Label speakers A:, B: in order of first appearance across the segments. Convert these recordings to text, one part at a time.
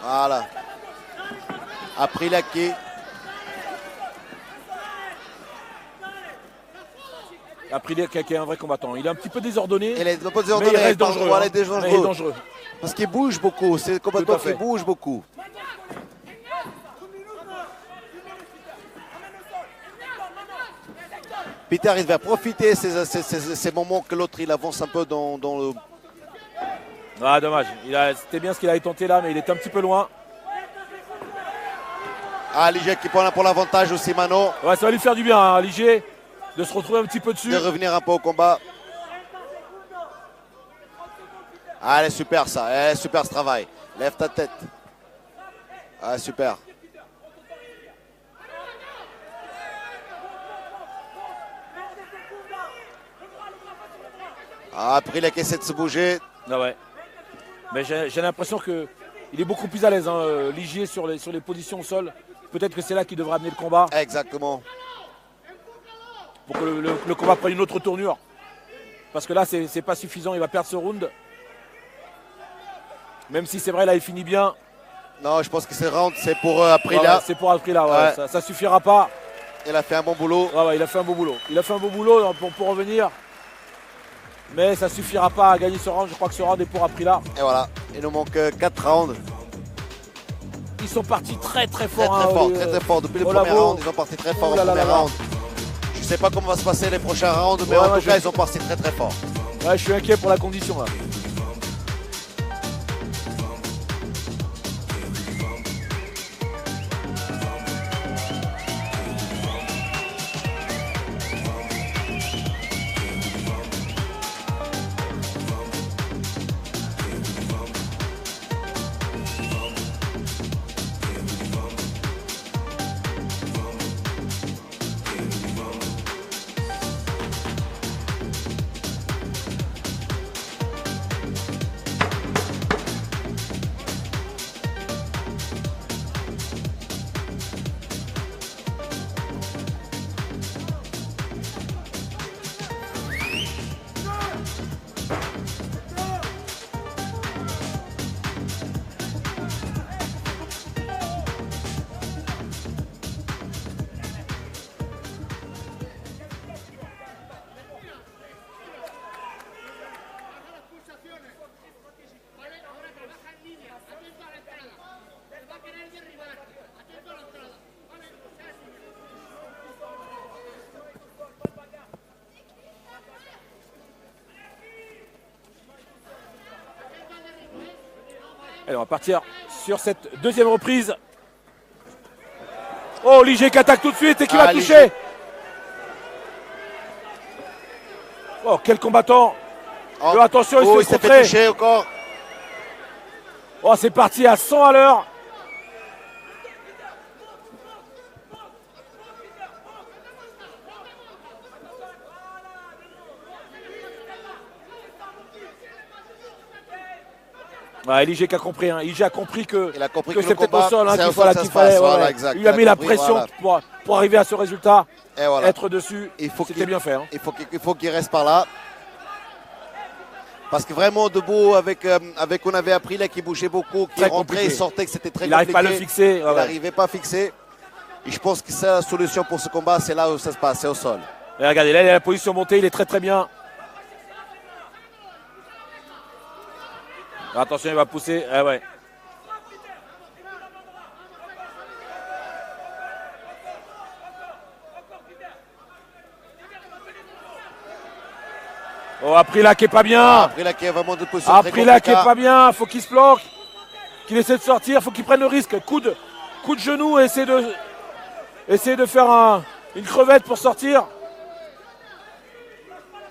A: Voilà. Aprilia qui...
B: Aprilia qui est un vrai combattant. Il est un petit peu désordonné.
A: Il est un peu
B: mais
A: désordonné.
B: il reste dangereux.
A: Voilà,
B: Hein.
A: il est dangereux.
B: Mais il est dangereux.
A: Parce qu'il bouge beaucoup. C'est le combattant qui bouge beaucoup. Peter, il va profiter ces moments que l'autre il avance un peu dans le...
B: Ah, dommage. C'était bien ce qu'il avait tenté là, mais il était un petit peu loin.
A: Ah, Ligier qui prend pour l'avantage aussi, Mano.
B: Ouais, ça va lui faire du bien, hein, Ligier, de se retrouver un petit peu dessus.
A: De revenir un peu au combat. Ah, elle est super ça. Elle est super ce travail. Lève ta tête. Ah, super. Ah, Aprilia qui essaie de se bouger.
B: Ah ouais. Mais j'ai l'impression qu'il est beaucoup plus à l'aise, hein, Ligier, sur les positions au sol. Peut-être que c'est là qu'il devra amener le combat.
A: Exactement.
B: Pour que le combat prenne une autre tournure. Parce que là, c'est pas suffisant. Il va perdre ce round. Même si c'est vrai, là, il finit bien.
A: Non, je pense que ce round, c'est pour Aprilia.
B: Ouais, c'est pour Aprilia, ouais. Ça suffira pas.
A: Il a fait un bon boulot.
B: Ouais, il a fait un beau boulot. Il a fait un beau boulot pour revenir. Mais ça suffira pas à gagner ce round. Je crois que ce round est pour Aprilia.
A: Et voilà, il nous manque 4 rounds.
B: Ils sont partis très très fort.
A: Très fort. Depuis le premier round, ils sont partis très fort au premier round. Je ne sais pas comment va se passer les prochains rounds, mais en tout cas, ils sont partis très très fort.
B: Ouais, je suis inquiet pour la condition là. Allez, on va partir sur cette deuxième reprise. Oh, Ligier qui attaque tout de suite et qui va toucher. Oh, quel combattant. Oh, attention, il s'est fait
A: toucher encore.
B: Oh, c'est parti à 100 à l'heure. Ouais, Ligier qui a compris, hein. Ligier a compris que c'est peut-être au sol, hein, qu'il fallait. Voilà, il lui a mis la pression pour arriver à ce résultat, être dessus. C'était bien fait. Hein.
A: Il faut qu'il reste par là. Parce que vraiment debout avec on avait appris là qui bougeait beaucoup, qui rentrait et sortait, que c'était très compliqué.
B: Il n'arrive pas à le fixer.
A: Il n'arrivait pas à fixer. Et je pense que c'est la solution pour ce combat, c'est là où ça se passe, c'est au sol.
B: Et regardez, là il a la position montée, il est très très bien. Attention, il va pousser. Ah ouais. Oh, Aprilia qui est pas bien.
A: Aprilia qui est vraiment de position
B: Aprilia qui est pas bien. Faut qu'il se planque, qu'il essaie de sortir. Faut qu'il prenne le risque. Coup de genou. Essayer de faire une crevette pour sortir.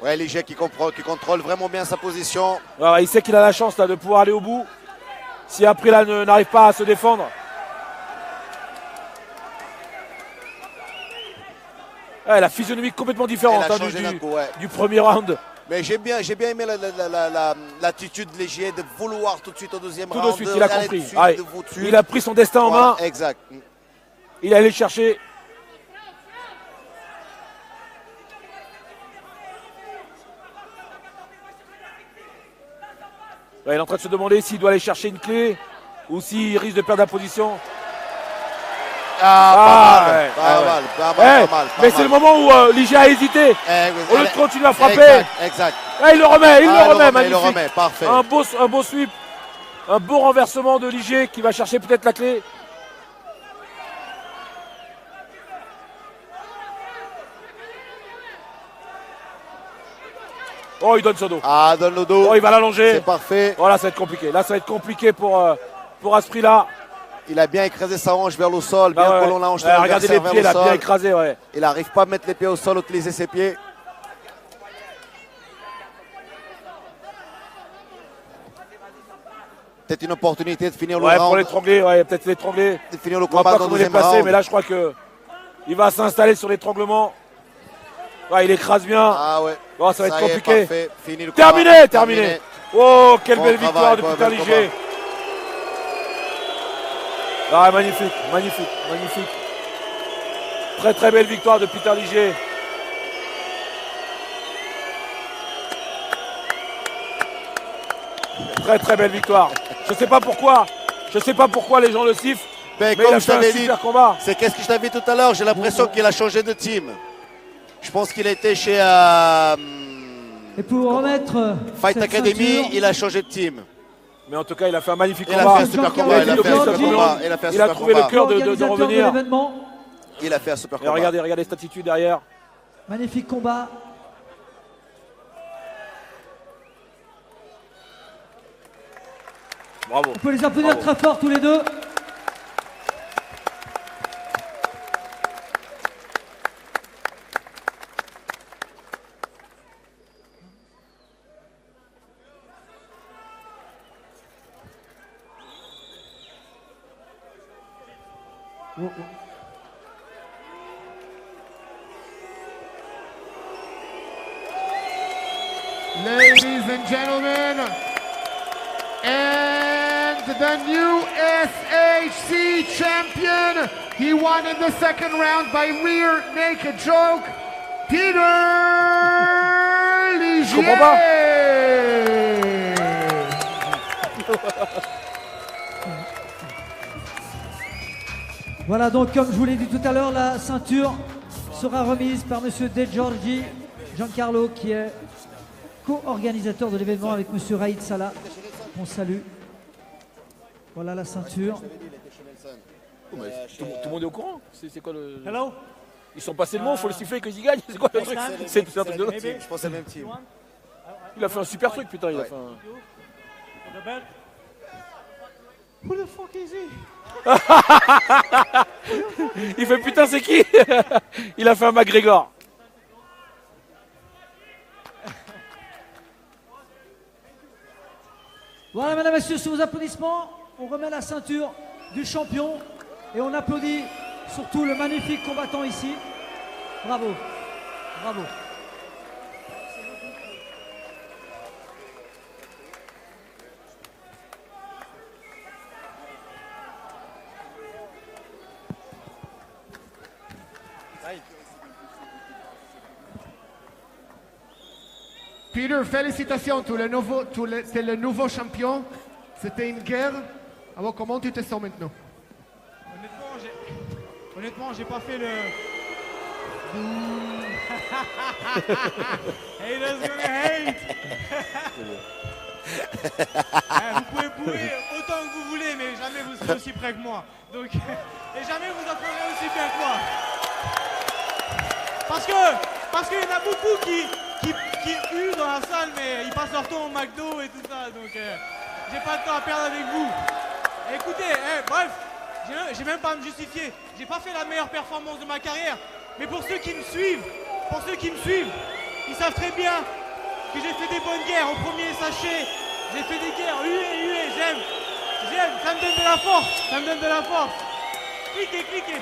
A: Ouais, Ligier qui contrôle vraiment bien sa position.
B: Alors, il sait qu'il a la chance là, de pouvoir aller au bout. Si Aprilia n'arrive pas à se défendre. Ouais, la physionomie complètement différente du premier round.
A: Mais j'ai bien aimé l'attitude de Ligier de vouloir tout de suite au deuxième round.
B: Tout de suite, il a compris. Il a pris son destin en main.
A: Exact.
B: Il est allé chercher. Ouais, il est en train de se demander s'il doit aller chercher une clé. ou s'il risque de perdre la position.
A: Pas mal.
B: Mais c'est le moment où Ligier a hésité. Au lieu de continuer à frapper.
A: Exact.
B: Il le remet, magnifique.
A: Il le remet, parfait.
B: Un beau sweep. Un beau renversement de Ligier qui va chercher peut-être la clé. Oh, il donne son dos.
A: Donne le dos.
B: Oh, il va l'allonger.
A: C'est parfait.
B: Voilà, ça va être compliqué. Là, ça va être compliqué pour Asprilla.
A: Il a bien écrasé sa hanche vers le sol, bien collé la hanche de
B: regardez les pieds, il a bien écrasé. Ouais.
A: Il n'arrive pas à mettre les pieds au sol, utiliser ses pieds. Peut-être une opportunité de finir le round.
B: Pour l'étrangler, peut-être l'étrangler.
A: De finir le combat dans le deuxième round.
B: Mais là, je crois qu'il va s'installer sur l'étranglement. Il écrase bien. Ça va être compliqué.
A: Fini le
B: terminé. Oh, quelle belle victoire de Peter Ligier. Magnifique. Très belle victoire de Peter Ligier. Très belle victoire. Je sais pas pourquoi les gens le sifflent. Mais
A: comme
B: il a fait un super combat.
A: C'est qu'est-ce que je t'avais dit tout à l'heure. J'ai l'impression qu'il a changé de team. Je pense qu'il était chez
C: et pour remettre
A: Fight Academy, il a changé de team.
B: Mais en tout cas, il a fait un magnifique combat.
A: Il a fait un super combat.
B: Il a trouvé le cœur de revenir.
A: Il a fait un super combat.
B: Regardez cette attitude derrière.
C: Magnifique combat.
B: Bravo.
C: On peut les applaudir très fort tous les deux.
D: Ladies and gentlemen, and the new SHC champion, he won in the second round by rear naked choke, Peter Ligier.
C: Voilà, donc comme je vous l'ai dit tout à l'heure, la ceinture sera remise par Monsieur De Giorgi, Giancarlo, qui est co-organisateur de l'événement avec Monsieur Raïd Salah. On salue. Voilà la ceinture.
B: Tout le monde est au courant. C'est quoi le... Hello. Ils sont passés le mot, il faut le siffler qu'ils y gagnent. C'est quoi le truc? C'est un truc de l'autre.
A: Je pense que c'est le même team.
B: Il a fait un super truc, putain. Il a fait un...
D: Who the fuck is he?
B: Il fait putain, c'est qui? Il a fait un McGregor.
C: Voilà, mesdames et messieurs, sous vos applaudissements, on remet la ceinture du champion et on applaudit surtout le magnifique combattant ici. Bravo, bravo.
D: Peter, félicitations, t'es le nouveau champion. C'était une guerre. Alors comment tu te sens maintenant?
E: Honnêtement, j'ai pas fait le... Haters gonna hate. Vous pouvez bouer autant que vous voulez, mais jamais vous serez aussi près que moi. Donc, et jamais vous apprendrez aussi bien que moi. Parce qu'il y en a beaucoup qui huent dans la salle, mais ils passent leur temps au McDo et tout ça. Donc, j'ai pas de temps à perdre avec vous. Écoutez, bref, j'ai même pas à me justifier. J'ai pas fait la meilleure performance de ma carrière. Mais pour ceux qui me suivent, ils savent très bien que j'ai fait des bonnes guerres. Au premier sachet, j'ai fait des guerres. Hué, j'aime. Ça me donne de la force. Cliquez.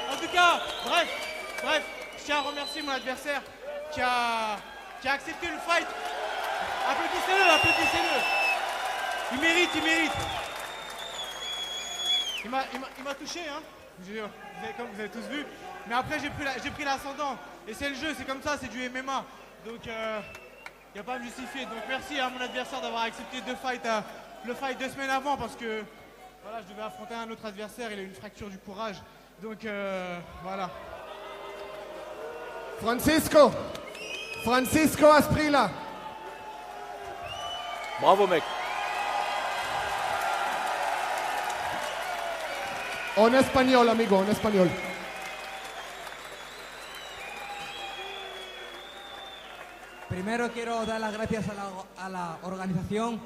E: En tout cas, bref, je tiens à remercier mon adversaire qui a accepté le fight. Applaudissez-le. Il mérite. Il m'a touché, hein. Comme vous avez tous vu. Mais après, j'ai pris l'ascendant. Et c'est le jeu, c'est comme ça, c'est du MMA. Donc, n'y a pas à me justifier. Donc merci à mon adversaire d'avoir accepté le fight 2 semaines avant parce que voilà, je devais affronter un autre adversaire, il a eu une fracture du courage. Donc voilà.
D: Francisco Asprilla.
B: Bravo mec.
D: En espagnol, amigo, en espagnol.
F: Primero quiero dar las gracias a la organización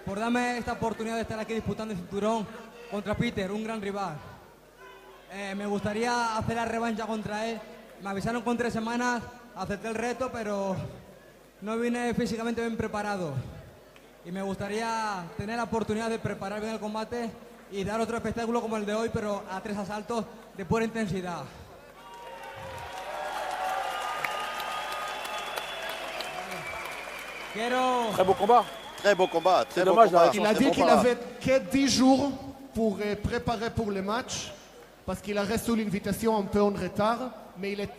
F: por darme esta oportunidad de estar aquí disputando el cinturón contra Peter, un gran rival. Me gustaría hacer la revancha contra él. Me avisaron con 3 semanas, acepté el reto, pero no vine físicamente bien preparado. Y me gustaría tener la oportunidad de preparar bien el combate y dar otro espectáculo como el de hoy, pero a 3 asaltos de pura intensidad.
B: Très beau combat.
A: Très beau combat.
B: C'est dommage.
D: Il a dit qu'il avait que 10 jours pour préparer pour le match, parce qu'il a reçu l'invitation un peu en retard, mais il est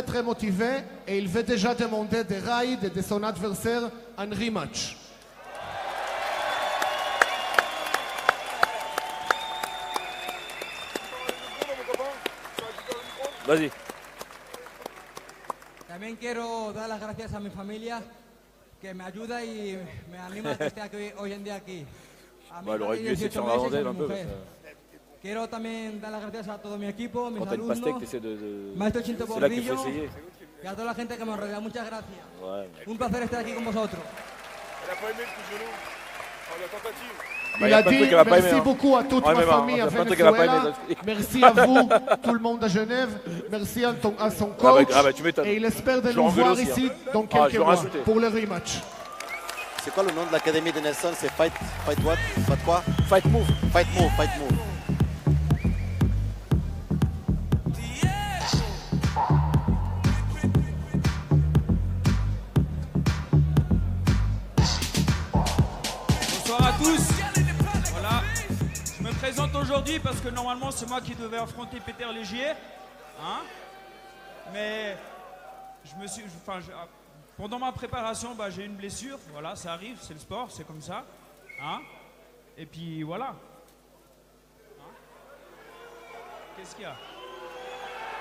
D: très motivé et il veut déjà demander des raids de son adversaire un rematch.
B: Vas-y.
F: También quiero dar las gracias a mi familia que me ayuda y me anima a que esté aquí, hoy en día aquí. A mi
B: aurait dû essayer de faire la rondelle un peu.
F: Quiero también dar las gracias a todo mi equipo, a mis
B: Quand t'as une
F: alumnos,
B: pastèque, t'essaies
F: Maestro Chinto
B: c'est là qu'il faut
F: Bordillo
B: essayer.
F: y a toda la gente que me rodea. Muchas gracias.
B: Ouais.
F: Un placer estar aquí con vosotros.
G: Elle a pas aimé le coup de genou. Oh, la tentative.
D: Il a dit merci beaucoup à toute ma famille à Venezuela, merci à vous, tout le monde à Genève, merci à son coach, et il espère de nous voir ici dans quelques mois pour le rematch.
A: C'est quoi le nom de l'académie de Nelson? C'est Fight what? Fight quoi?
B: Fight Move.
A: Fight Move, Fight Move.
H: Bonsoir à tous. Voilà, je me présente aujourd'hui parce que normalement c'est moi qui devais affronter Peter Légier, hein. Mais pendant ma préparation, j'ai une blessure. Voilà, ça arrive, c'est le sport, c'est comme ça, hein. Et puis voilà. Hein? Qu'est-ce qu'il y a?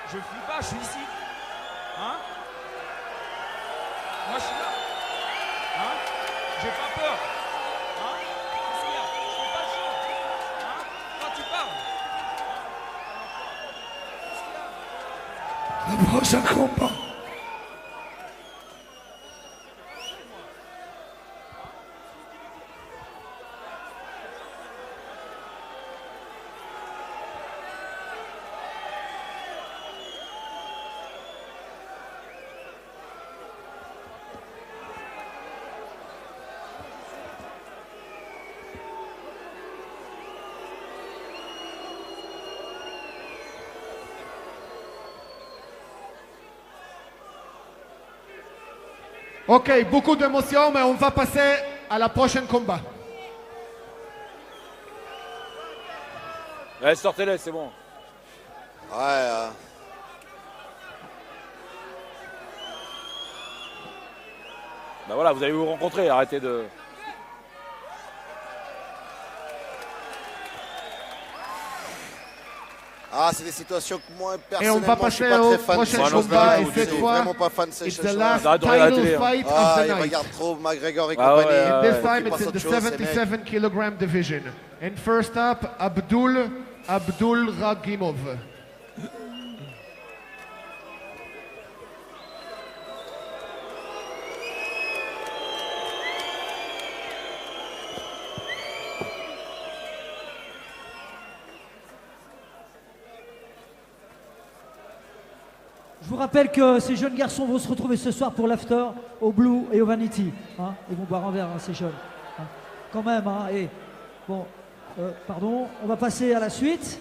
H: Je fuis pas, je suis ici, hein. Moi je suis là, hein. J'ai pas peur.
D: Le prochain combat. Ok, beaucoup d'émotions, mais on va passer à la prochaine combat.
B: Ouais, sortez-les, c'est bon.
A: Ouais.
B: Bah voilà, vous allez vous rencontrer, arrêtez de...
A: Ah, c'est des situations que moi,
D: personnellement,
A: et on va passer au
D: prochain combat, et cette fois,
A: vraiment pas fan de ces
D: it's the last title fight of the night.
A: Regarde trop McGregor et compagnie.
D: In this time, it's in the 77 kilogram division. And first up, Abdul Ragimov.
C: Je vous rappelle que ces jeunes garçons vont se retrouver ce soir pour l'after au Blue et au Vanity. Hein, ils vont boire un verre, hein, ces jeunes. Hein, quand même. Hein, et bon, pardon, on va passer à la suite.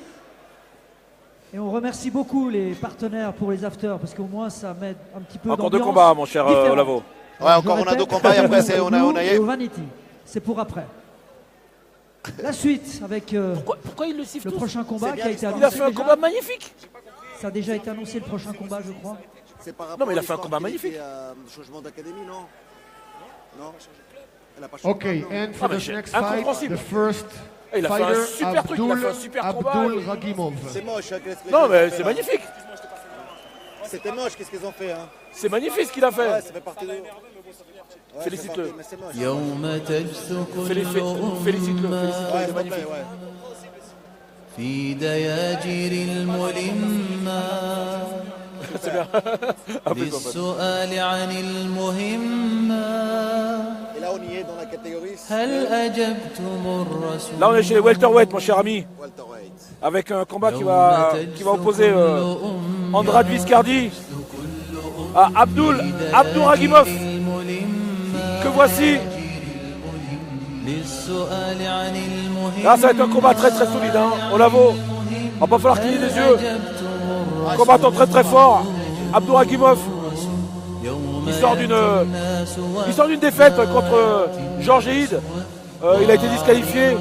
C: Et on remercie beaucoup les partenaires pour les afters parce qu'au moins ça m'aide un petit peu.
B: Encore 2 combats, mon cher Olavo.
A: Ouais, encore on a 2 combats et après c'est on a
C: et au Vanity. C'est pour après. La suite avec
B: pourquoi il le siffle
C: le prochain combat qui a été annoncé.
B: Il a fait un combat magnifique.
C: Ça a déjà été annoncé le prochain combat, je crois.
A: C'est par
B: non, mais il a fait un combat magnifique.
A: Changement d'académie, non?
D: Okay, and for the next fight, the first fighter, Abdul Ragimov.
A: C'est moche.
B: Non, mais c'est magnifique.
A: C'était moche, qu'est-ce qu'ils ont fait, hein?
B: C'est magnifique ce qu'il a fait.
A: Ouais, ça fait partie de...
B: Félicite-le.
A: Félicite-le.
B: Félicite-le. C'est magnifique. C'est bien.
A: Et là, on y est dans la catégorie.
B: Là, on est chez les welterweight, mon cher ami. Avec un combat qui va opposer Andrade Viscardi à Abdul Ragimov, que voici. Là, ça va être un combat très très solide, hein. On la vaut. On va pas falloir cligner des yeux. Combattant très très fort. Abdul Ragimov. Il sort d'une défaite contre Georges Eid. Il a été disqualifié.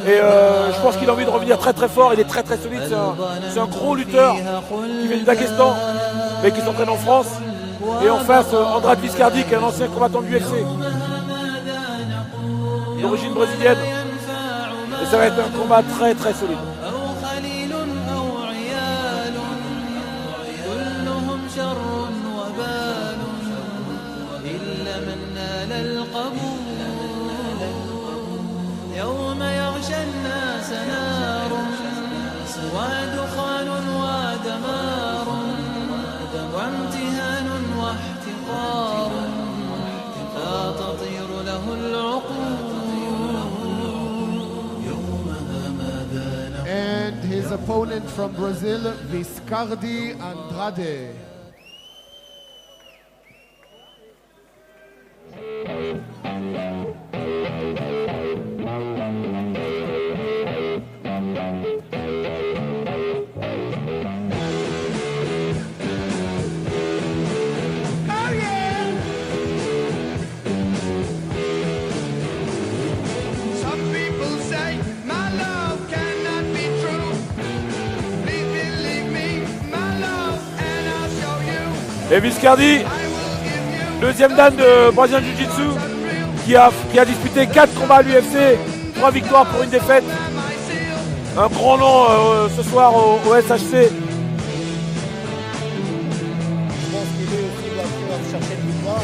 B: Et je pense qu'il a envie de revenir très très fort. Il est très très solide. C'est un gros lutteur qui vient du Daghestan, mais qui s'entraîne en France. Et en face, Andrade Viscardi, qui est un ancien combattant de l'UFC, d'origine brésilienne. Et ça va être un combat très très solide.
D: And his opponent from Brazil, Viscardi Andrade.
B: Et Viscardi, deuxième dan de Brazilian Jiu-Jitsu, qui a disputé 4 combats à l'UFC, 3 victoires pour une défaite. Un grand nom ce soir au SHC.
A: Je pense qu'il est aussi va chercher une victoire.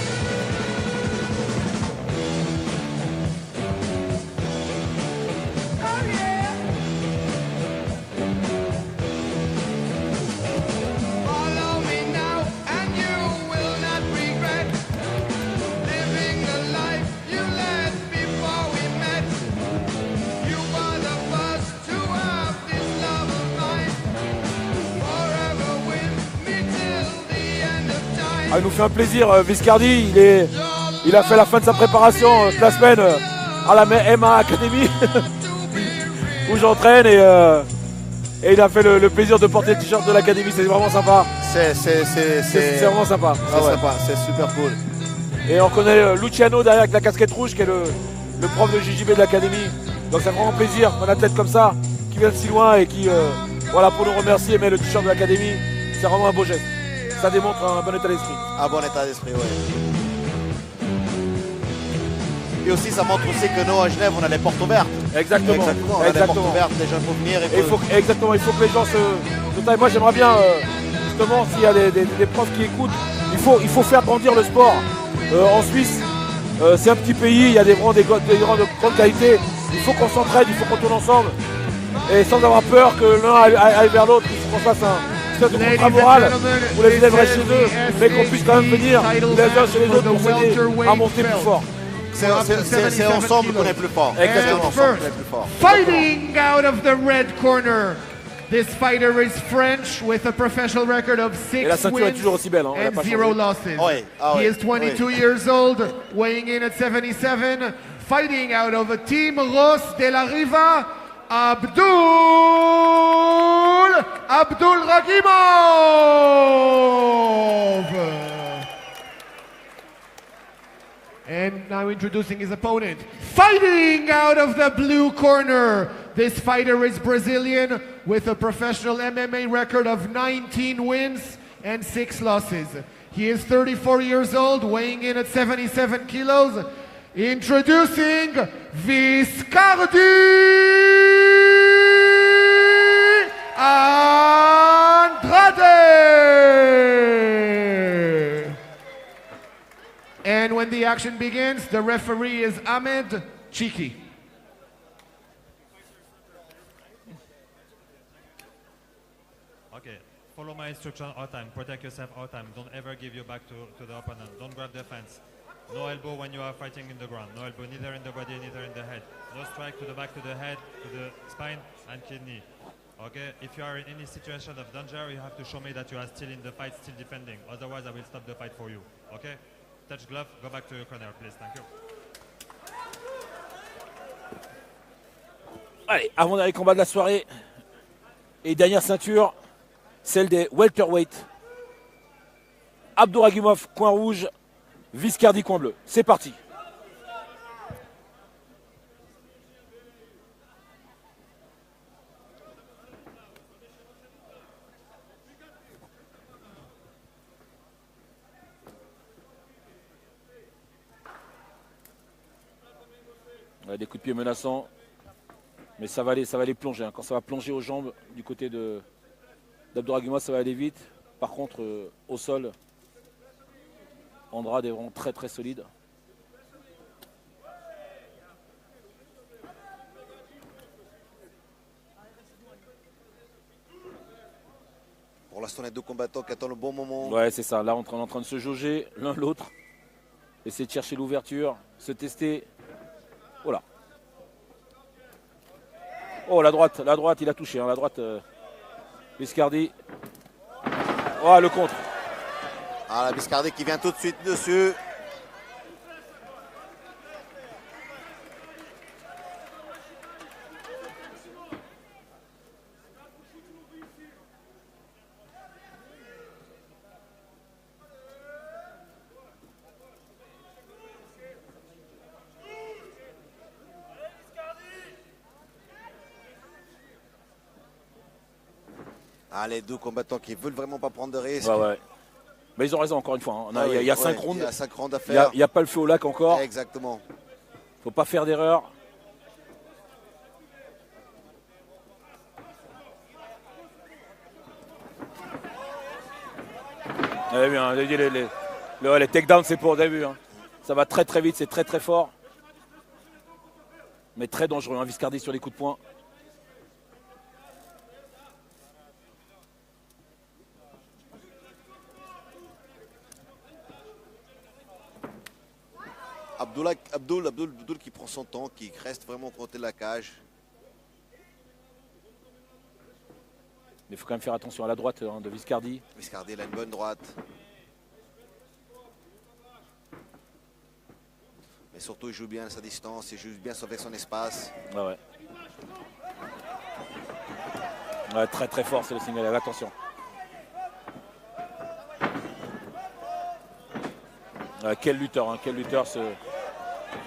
B: Ah, il nous fait un plaisir, Viscardi, il a fait la fin de sa préparation la semaine à la MA Academy où j'entraîne et il a fait le plaisir de porter le t-shirt de l'académie, c'est vraiment sympa.
A: C'est
B: vraiment sympa.
A: C'est sympa, c'est super cool.
B: Et on connaît Luciano derrière avec la casquette rouge qui est le prof de JJB de l'académie. Donc c'est vraiment plaisir, un athlète comme ça qui vient de si loin et qui, voilà, pour nous remercier et met le t-shirt de l'académie, c'est vraiment un beau geste. Ça démontre un bon état d'esprit.
A: Un bon état d'esprit, oui. Et aussi, ça montre aussi que nous, à Genève, on a les portes ouvertes.
B: Exactement.
A: On a les portes ouvertes, les gens peuvent venir.
B: Exactement, il faut que les gens se taillent. Moi, j'aimerais bien, justement, s'il y a des profs qui écoutent, il faut faire grandir le sport. En Suisse, c'est un petit pays, il y a des rangs de grande qualité. Il faut qu'on s'entraide, il faut qu'on tourne ensemble. Et sans avoir peur que l'un aille vers l'autre, il faut qu'on fasse un contrat moral pour les élèves restent chez eux, mais qu'on puisse quand même venir les uns chez les autres pour s'aider à monter plus fort.
A: C'est ensemble qu'on est plus fort.
B: Exactement.
D: Fighting out of the red corner. This fighter is French with a professional record of 6 wins and 0 losses. He is 22 years old, weighing in at 77, fighting out of Team Ross de la Riva, Abdul Ragimov. And now introducing his opponent. Fighting out of the blue corner. This fighter is Brazilian with a professional MMA record of 19 wins and 6 losses. He is 34 years old, weighing in at 77 kilos. Introducing Viscardi Andrade. And when the action begins, the referee is Ahmed Chiki.
I: Okay, follow my instruction all time. Protect yourself all time. Don't ever give your back to the opponent. Don't grab the fence. No elbow when you are fighting in the ground. No elbow neither in the body, neither in the head. No strike to the back, to the head, to the spine and kidney. Okay, if you are in any situation of danger, you have to show me that you are still in the fight, still defending. Otherwise, I will stop the fight for you. Okay? Touch glove, go back to your corner, please. Thank you.
B: Allez, avant-dernier combat de la soirée. Et dernière ceinture, celle des welterweight. Abdouragimov, coin rouge. Viscardi, coin bleu. C'est parti. Ouais, des coups de pied menaçants. Mais ça va aller plonger. Hein. Quand ça va plonger aux jambes du côté d'Abdouragimov, ça va aller vite. Par contre, au sol, Andrade est vraiment très très solide.
A: Pour l'instant, les deux combattants qui attendent le bon moment.
B: Ouais, c'est ça. Là, on est en train de se jauger l'un l'autre. Essayer de chercher l'ouverture, se tester. Voilà. Oh, la droite, il a touché. Hein, la droite, Viscardi. Oh, le contre.
A: Ah, la Viscardi qui vient tout de suite dessus. Ah, les deux combattants qui veulent vraiment pas prendre de risques.
B: Ouais, ouais. Mais ils ont raison, encore une fois. Hein. Il y a 5 rounds.
A: Il y a 5 rounds à faire.
B: Il n'y a pas le feu au lac encore.
A: Exactement.
B: Faut pas faire d'erreur. Vous avez vu, hein, les takedowns, c'est pour le début. Hein. Ça va très très vite, c'est très très fort. Mais très dangereux, hein, Viscardi sur les coups de poing.
A: Abdul qui prend son temps, qui reste vraiment au côté de la cage.
B: Mais il faut quand même faire attention à la droite hein, de Viscardi.
A: Viscardi, il a une bonne droite. Mais surtout, il joue bien à sa distance, il joue bien avec son espace.
B: Ouais, ouais. Ouais, très très fort, c'est le signal. Attention. Quel lutteur, hein, quel lutteur ce...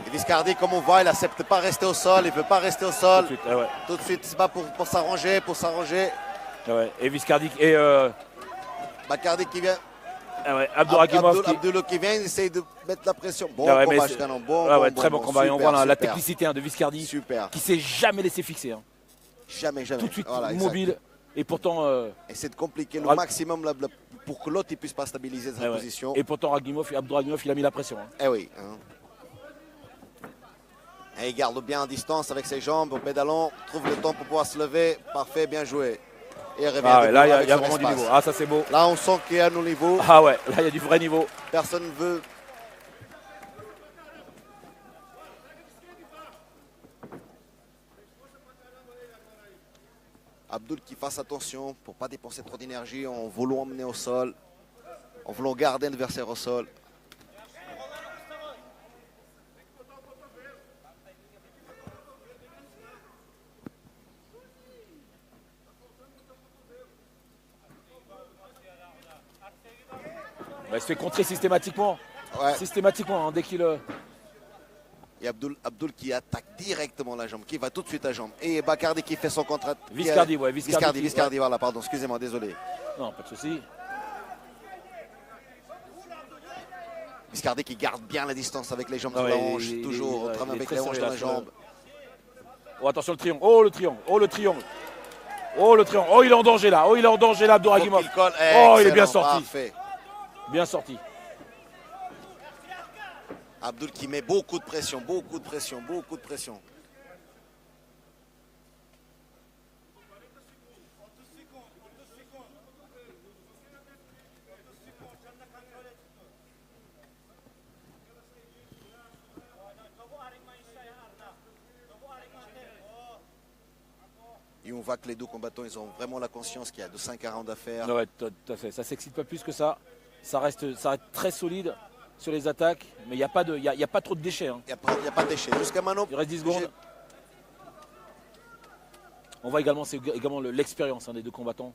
A: Et Viscardi, comme on voit, il n'accepte pas rester au sol, il ne veut pas rester au sol.
B: Tout de suite,
A: c'est pas pour s'arranger,
B: Ouais. Et Viscardi et
A: Bacardi qui vient.
B: Ouais. Abdouragimov
A: qui vient, il essaye de mettre la pression. Bon
B: combat,
A: Canon,
B: très bon combat. Et on voit la technicité hein, de Viscardi
A: super.
B: Qui s'est jamais laissé fixer. Hein.
A: Jamais.
B: Tout de suite mobile. Et pourtant.
A: Essaie de compliquer le maximum pour que l'autre ne puisse pas stabiliser sa position.
B: Et pourtant Abdouragimov, il a mis la pression. Hein.
A: Eh oui. Hein. Et il garde bien en distance avec ses jambes, au pédalon, trouve le temps pour pouvoir se lever. Parfait, bien joué. Et revient
B: là, il y a vraiment du niveau. Ah, ça c'est beau.
A: Là, on sent qu'il y a un niveau.
B: Ah ouais, là, il y a du vrai niveau.
A: Personne ne veut. Abdul qui fasse attention pour ne pas dépenser trop d'énergie en voulant emmener au sol, en voulant garder l'adversaire au sol.
B: Il se fait contrer systématiquement.
A: Ouais.
B: Systématiquement, hein, dès qu'il...
A: Et Abdul qui attaque directement la jambe, qui va tout de suite à la jambe. Et Bacardi qui fait son contre.
B: Viscardi,
A: Viscardi, voilà, pardon, excusez-moi, désolé.
B: Non, pas de souci.
A: Viscardi qui garde bien la distance avec les jambes sur la hanche, toujours travaille avec les hanches dans la jambe.
B: Oh, attention le triangle, oh le triangle, oh le triangle. Oh le triangle, oh il est en danger là, oh il est en danger là, Abdouragimov. Oh il est bien sorti.
A: Parfait.
B: Bien sorti.
A: Abdul qui met beaucoup de pression, beaucoup de pression, beaucoup de pression. Et on voit que les deux combattants, ils ont vraiment la conscience qu'il y a de 5 rounds à faire.
B: Ouais, tout à fait. Ça ne s'excite pas plus que ça. Ça reste très solide sur les attaques, mais il n'y a pas trop de déchets. Hein.
A: Il n'y a pas de déchets. Jusqu'à maintenant,
B: il reste 10 secondes. On voit également, c'est également l'expérience des deux combattants.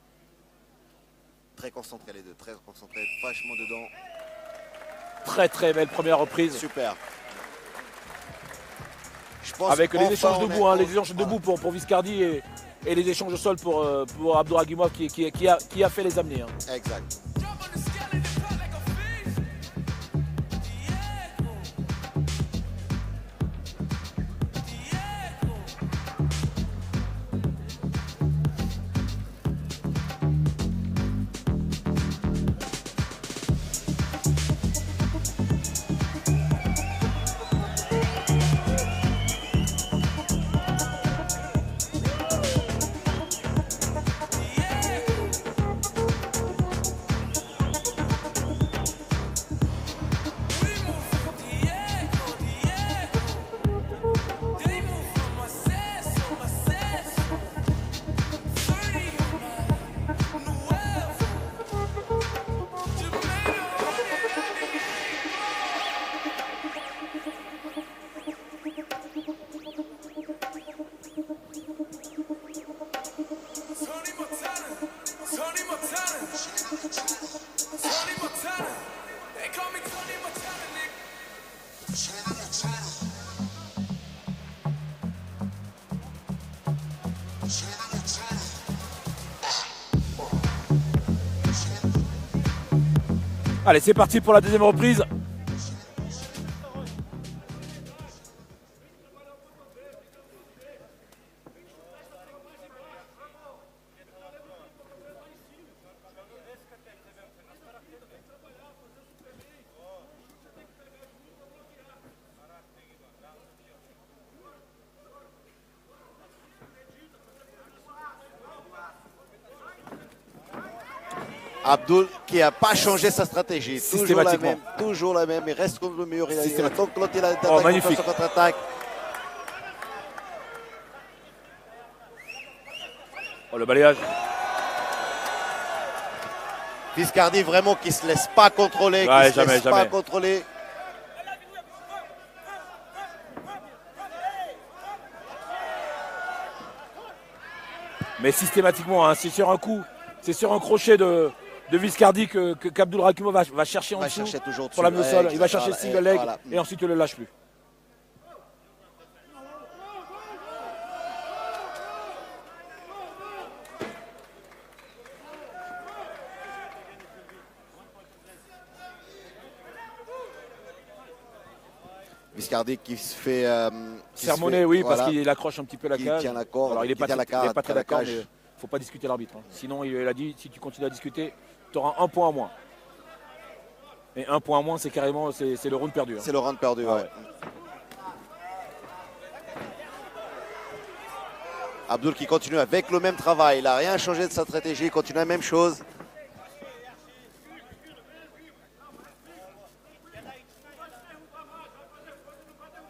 A: Très concentrés les deux, très concentrés, vachement dedans.
B: Très belle première reprise.
A: Super.
B: Je pense avec les échanges debout, les échanges debout pour Viscardi et les échanges au sol pour Abdouragimov qui a fait les amener. Hein.
A: Exact.
B: Allez, c'est parti pour la deuxième reprise.
A: Abdul qui n'a pas changé sa stratégie, toujours la même, il reste contre le mur, il a
B: magnifique.
A: Son contre-attaque.
B: Oh le balayage.
A: Viscardi vraiment qui ne se laisse pas contrôler, pas contrôler.
B: Mais systématiquement, c'est sur un coup, c'est sur un crochet de Viscardi qu'Abdouragimov va chercher en dessous pour l'amener au sol. Il va chercher single leg et ensuite il ne le lâche plus.
A: Viscardi qui se fait
B: sermonner, oui, parce qu'il accroche un petit peu la cage.
A: Tient la corde,
B: alors il n'est pas très d'accord, mais il ne faut pas discuter l'arbitre. Hein. Sinon, il a dit, si tu continues à discuter, tu auras un point en moins. Et un point en moins, c'est carrément c'est le round perdu. Hein.
A: C'est le round perdu, ouais. Abdul qui continue avec le même travail. Il n'a rien changé de sa stratégie, il continue la même chose.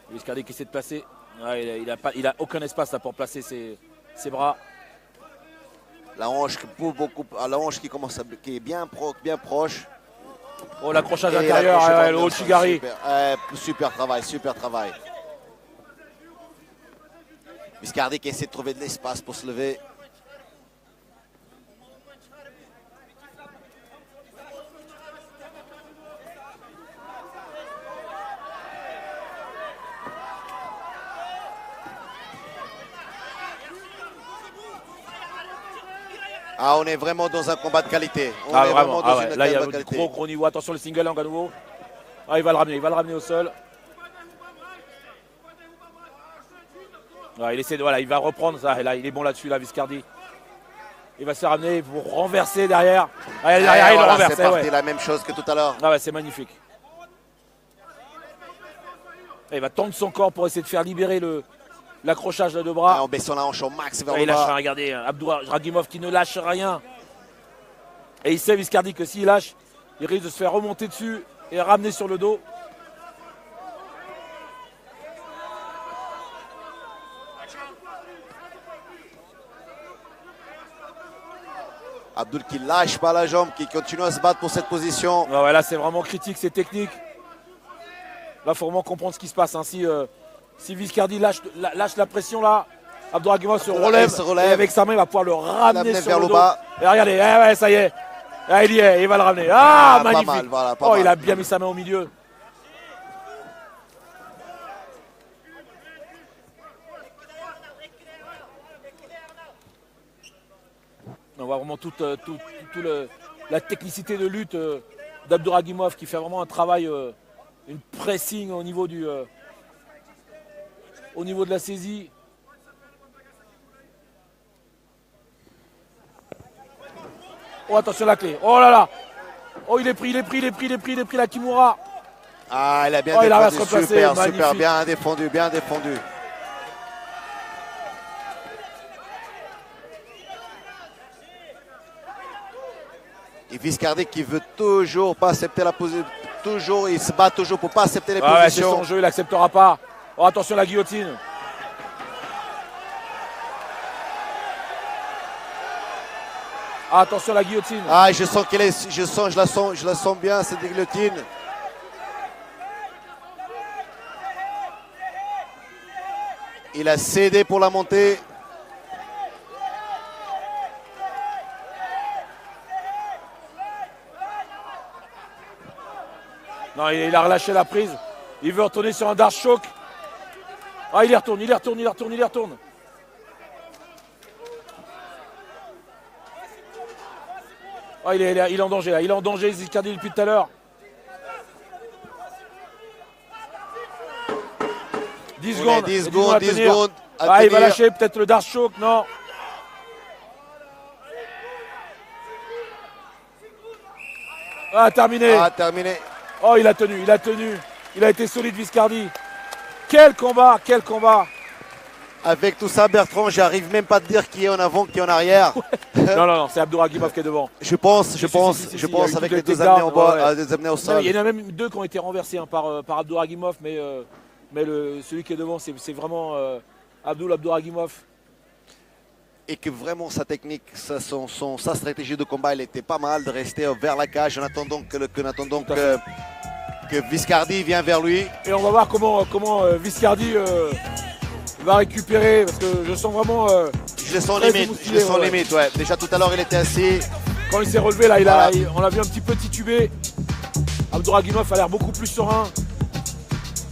B: Viscardi qui essaie de placer. Ouais, il a aucun espace là pour placer ses bras.
A: La hanche qui est bien proche.
B: Oh, l'accrochage intérieur, le Ouchigari.
A: Super travail. Viscardi qui essaie de trouver de l'espace pour se lever. Ah, on est vraiment dans un combat de qualité.
B: Là, il y a du gros niveau. Attention, le single leg à nouveau. Ah, il va le ramener au sol. Ouais, il essaie de, voilà, il va reprendre ça. Et là, il est bon là-dessus, là, Viscardi. Il va se ramener pour renverser derrière. Ah, derrière, il le renverse.
A: C'est parti, la même chose que tout à l'heure.
B: Ah ouais, c'est magnifique. Et il va tendre son corps pour essayer de faire libérer l'accrochage de deux bras.
A: Ah, en baissant la hanche au max vers
B: il
A: le bas.
B: lâche rien, regardez, Abdouragimov qui ne lâche rien. Et il sait, Viscardi, que s'il lâche, il risque de se faire remonter dessus et ramener sur le dos.
A: Abdoul qui lâche pas la jambe, qui continue à se battre pour cette position.
B: Ouais, là, c'est vraiment critique, c'est technique. Là, il faut vraiment comprendre ce qui se passe. Hein. Si Viscardi lâche la pression, là, Abdouragimov se relève. Et avec sa main, il va pouvoir le ramener sur
A: vers
B: le
A: le
B: dos.
A: bas.
B: Et regardez, ouais, ça y est. Ah, il y est, il va le ramener. Ah, magnifique.
A: Pas mal, voilà,
B: pas mal. Il a bien mis sa main au milieu. On voit vraiment toute la technicité de lutte d'Abdouragimov qui fait vraiment un travail, une pressing au niveau de la saisie. Oh, attention la clé. Oh là là. Oh, il est pris la Kimura.
A: Ah, il a bien défendu, super, bien défendu. Et Viscardi qui veut toujours pas accepter la position, il se bat toujours pour pas accepter les positions.
B: Ouais, c'est son jeu, il n'acceptera pas. Oh, attention la guillotine. Ah, attention la guillotine.
A: Ah, je sens je la sens bien cette guillotine. Il a cédé pour la montée.
B: Non, il a relâché la prise. Il veut retourner sur un Dark Choke. Ah, il y retourne. Ah, il est en danger là. Il est en danger, Viscardi depuis tout à l'heure. 10 secondes.
A: 10 secondes.
B: Ah, il va lâcher peut-être le Dark Choke, non. Ah, terminé. Oh, il a tenu. Il a été solide, Viscardi. Quel combat.
A: Avec tout ça, Bertrand, j'arrive même pas à te dire qui est en avant, qui est en arrière.
B: Non, c'est Abdouragimov qui est devant.
A: Je pense, avec les deux amenés en bas, des amenés au sol.
B: Il y en a même deux qui ont été renversés hein, par Abdouragimov, mais celui qui est devant, c'est vraiment Abdouragimov.
A: Et que vraiment sa technique, sa stratégie de combat, elle était pas mal de rester vers la cage en attendant que Viscardi vienne vers lui.
B: Et on va voir comment Viscardi va récupérer, parce que je sens vraiment...
A: je le sens limite, ouais. Déjà tout à l'heure, il était assis.
B: Quand il s'est relevé, là, on l'a vu un petit peu tituber. Abdouragimov a l'air beaucoup plus serein.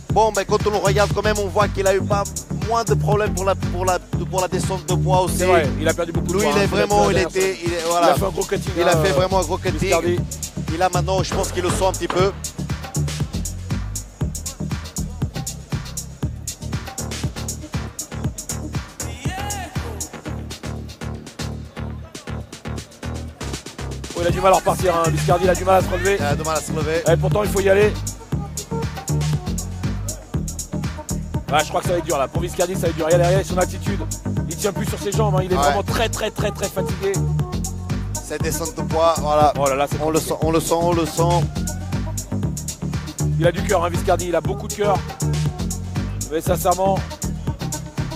A: Bon, mais quand on le regarde quand même, on voit qu'il a eu pas moins de problèmes pour la descente de poids aussi.
B: C'est vrai, il a perdu beaucoup de poids.
A: Lui, il a fait
B: un gros cutting.
A: Il a fait vraiment un gros cutting. Il a maintenant, je pense qu'il le sent un petit peu.
B: Oh, il a du mal à repartir, hein. Viscardi, il a du mal à se relever. Et pourtant, il faut y aller. Ouais, je crois que ça va être dur là. Pour Viscardi, ça va être dur. Regardez son attitude. Il tient plus sur ses jambes. Hein. Il est vraiment très fatigué.
A: Cette descente de poids, voilà.
B: Oh là là,
A: on le sent.
B: Il a du cœur, hein, Viscardi. Il a beaucoup de cœur. Mais sincèrement,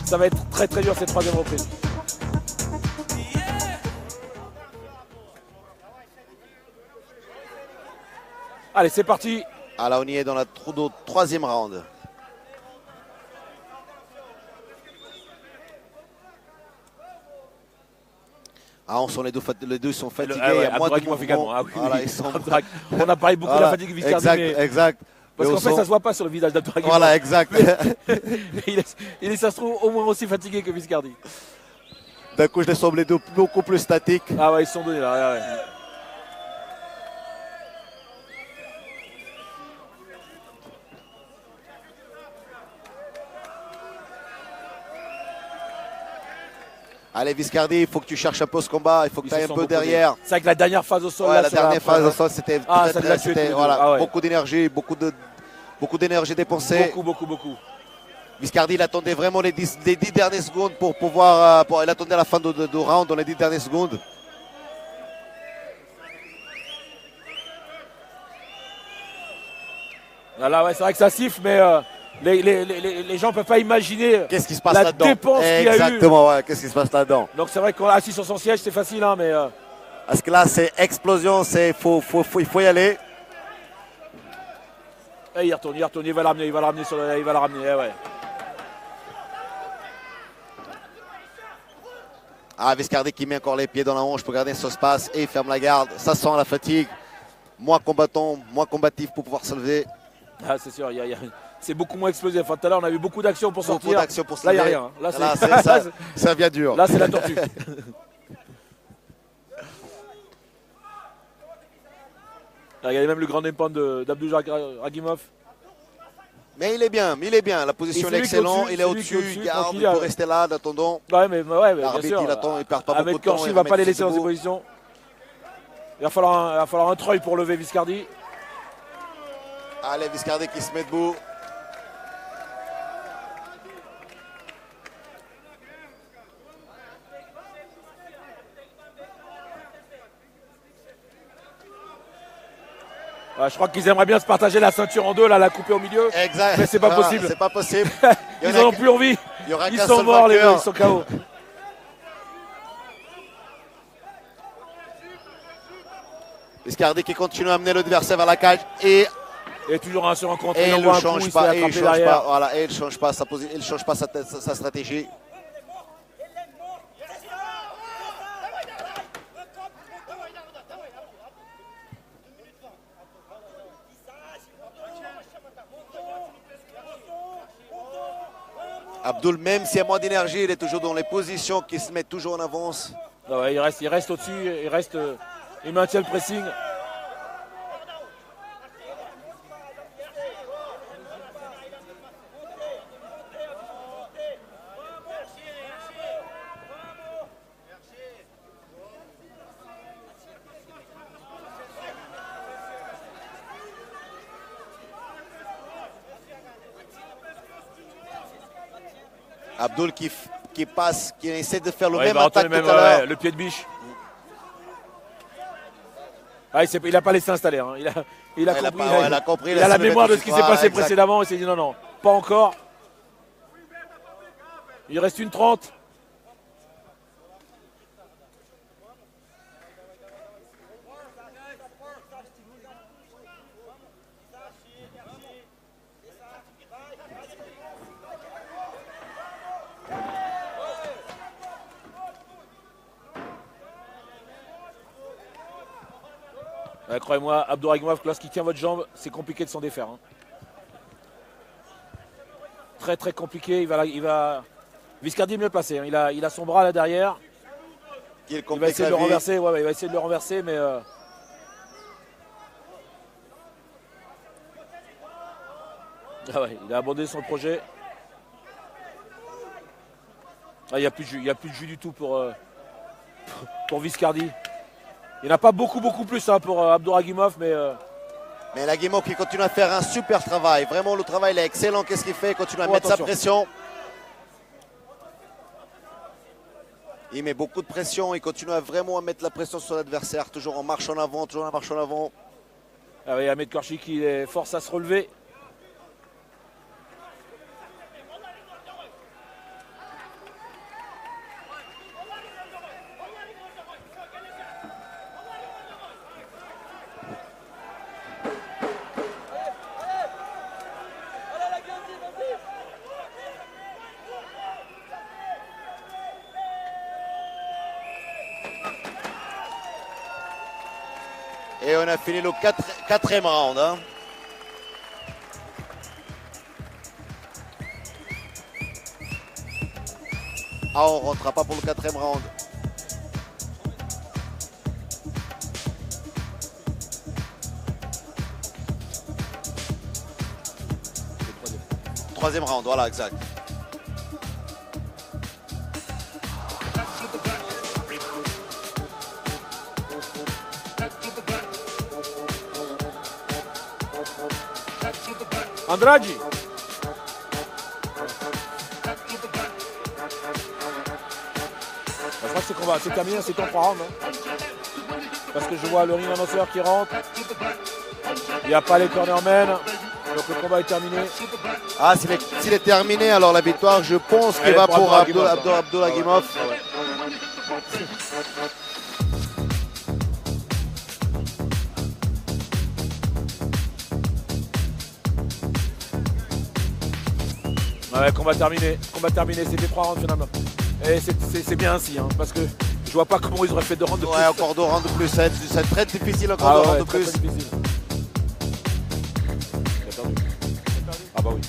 B: ça va être très dur cette troisième reprise. Allez, c'est parti.
A: Ah là, on y est dans la troisième round. Ah, on sent les deux sont fatigués. Il y a moins de mouvement.
B: Ah, oui, voilà, on a parlé beaucoup de la fatigue de Viscardi.
A: Exact.
B: Parce qu'en fait, ça se voit pas sur le visage d'Abdouragimov.
A: Voilà, exact.
B: Ça se trouve au moins aussi fatigué que Viscardi.
A: D'un coup, je les sens les deux beaucoup plus statiques.
B: Ah ouais, ils se sont donnés là. Ouais.
A: Allez, Viscardi, il faut que tu cherches un peu ce combat, il faut que tu ailles un peu derrière.
B: C'est vrai que la dernière phase au sol.
A: Ouais, la dernière phase au sol, c'était
B: voilà,
A: beaucoup d'énergie, beaucoup d'énergie dépensée.
B: Beaucoup.
A: Viscardi, il attendait vraiment les 10 dernières secondes pour pouvoir. Il attendait la fin de round dans les 10 dernières secondes.
B: Là, ouais, c'est vrai que ça siffle, mais les gens ne peuvent pas imaginer
A: qu'est-ce qui se passe
B: la
A: là-dedans.
B: dépense qu'il y a eu.
A: Exactement, ouais, qu'est-ce qui se passe là-dedans.
B: Donc c'est vrai qu'on est assis sur son siège, c'est facile, hein, mais.
A: Parce que là, c'est explosion, il faut y aller.
B: Et il retourne, il va la ramener, il va la ramener, ouais.
A: Ah, Viscardi qui met encore les pieds dans la hanche pour garder son espace et il ferme la garde. Ça sent la fatigue. Moins combattant, moins combatif pour pouvoir se lever.
B: Ah, c'est sûr, c'est beaucoup moins explosif. Enfin, tout à l'heure, on a eu beaucoup d'actions pour sortir.
A: Beaucoup d'actions pour se
B: lever.
A: Là,
B: il n'y a rien.
A: Là, ça vient dur.
B: Là, c'est la tortue. Regardez même le grand impact d'Abdul Ragimov.
A: Mais il est bien, la position est excellente, il est au-dessus, il garde, il peut rester là, en attendant.
B: Ouais, mais bien sûr.
A: Il attend, il perd pas beaucoup de temps.
B: Il ne va pas les laisser dans ces positions. Il va falloir un treuil pour lever Viscardi.
A: Allez, Viscardi qui se met debout.
B: Je crois qu'ils aimeraient bien se partager la ceinture en deux, là, la couper au milieu.
A: Exact.
B: Mais c'est pas possible.
A: C'est pas possible.
B: Ils n'en ont plus envie. Ils sont morts, les gars, ils sont KO.
A: Viscardi qui continue à amener l'adversaire vers la cage et
B: toujours un sur-rencontre.
A: Et il ne change pas. Et il ne change pas sa position, il change pas sa stratégie. Abdul, même s'il y a moins d'énergie, il est toujours dans les positions qui se mettent toujours en avance.
B: Ouais, il reste au-dessus, il maintient le pressing.
A: Abdul qui passe, qui essaie de faire le même attaque tout à l'heure.
B: Le pied de biche. Ah, il n'a pas laissé installer. Hein. Il a compris. Il a la mémoire de ce qui s'est passé précédemment. Il s'est dit non, pas encore. Il reste une 30. Croyez-moi, Abdul Ragimov, lorsqu'il tient votre jambe, c'est compliqué de s'en défaire. Hein. Très très compliqué. Viscardi est mieux placé. Hein. Il a son bras là derrière. Il va essayer de le renverser. Ouais, il va essayer de le renverser, mais. Ah ouais, il a abandonné son projet. Ah, il n'y a plus de jus du tout pour Viscardi. Il n'y en a pas beaucoup plus hein, pour Abdul Ragimov, mais
A: Ragimov qui continue à faire un super travail. Vraiment, le travail est excellent. Qu'est-ce qu'il fait? Il continue à mettre sa pression. Il met beaucoup de pression. Il continue vraiment à mettre la pression sur l'adversaire. Toujours en marche en avant,
B: Ah oui, Ahmed Korchi qui force à se relever.
A: Et on a fini le quatrième round. Hein. Ah, on ne rentrera pas pour le quatrième round. Troisième round, voilà, exact.
B: Andrade. Je crois que c'est terminé, c'est ton 3 rounds. Hein. Parce que je vois le ring annonceur qui rentre. Il n'y a pas les cornermen. Donc le combat est terminé.
A: Ah, s'il est terminé, alors la victoire, je pense qu'il va pour Abdulagimov.
B: Ouais, combat terminé, c'était 3 rounds finalement. Et c'est bien ainsi, hein, parce que je vois pas comment ils auraient fait 2 rounds de plus.
A: Ouais, encore 2 rounds de plus, c'est très difficile, encore 2 rounds de plus.
B: Très difficile. J'ai perdu. Ah bah oui.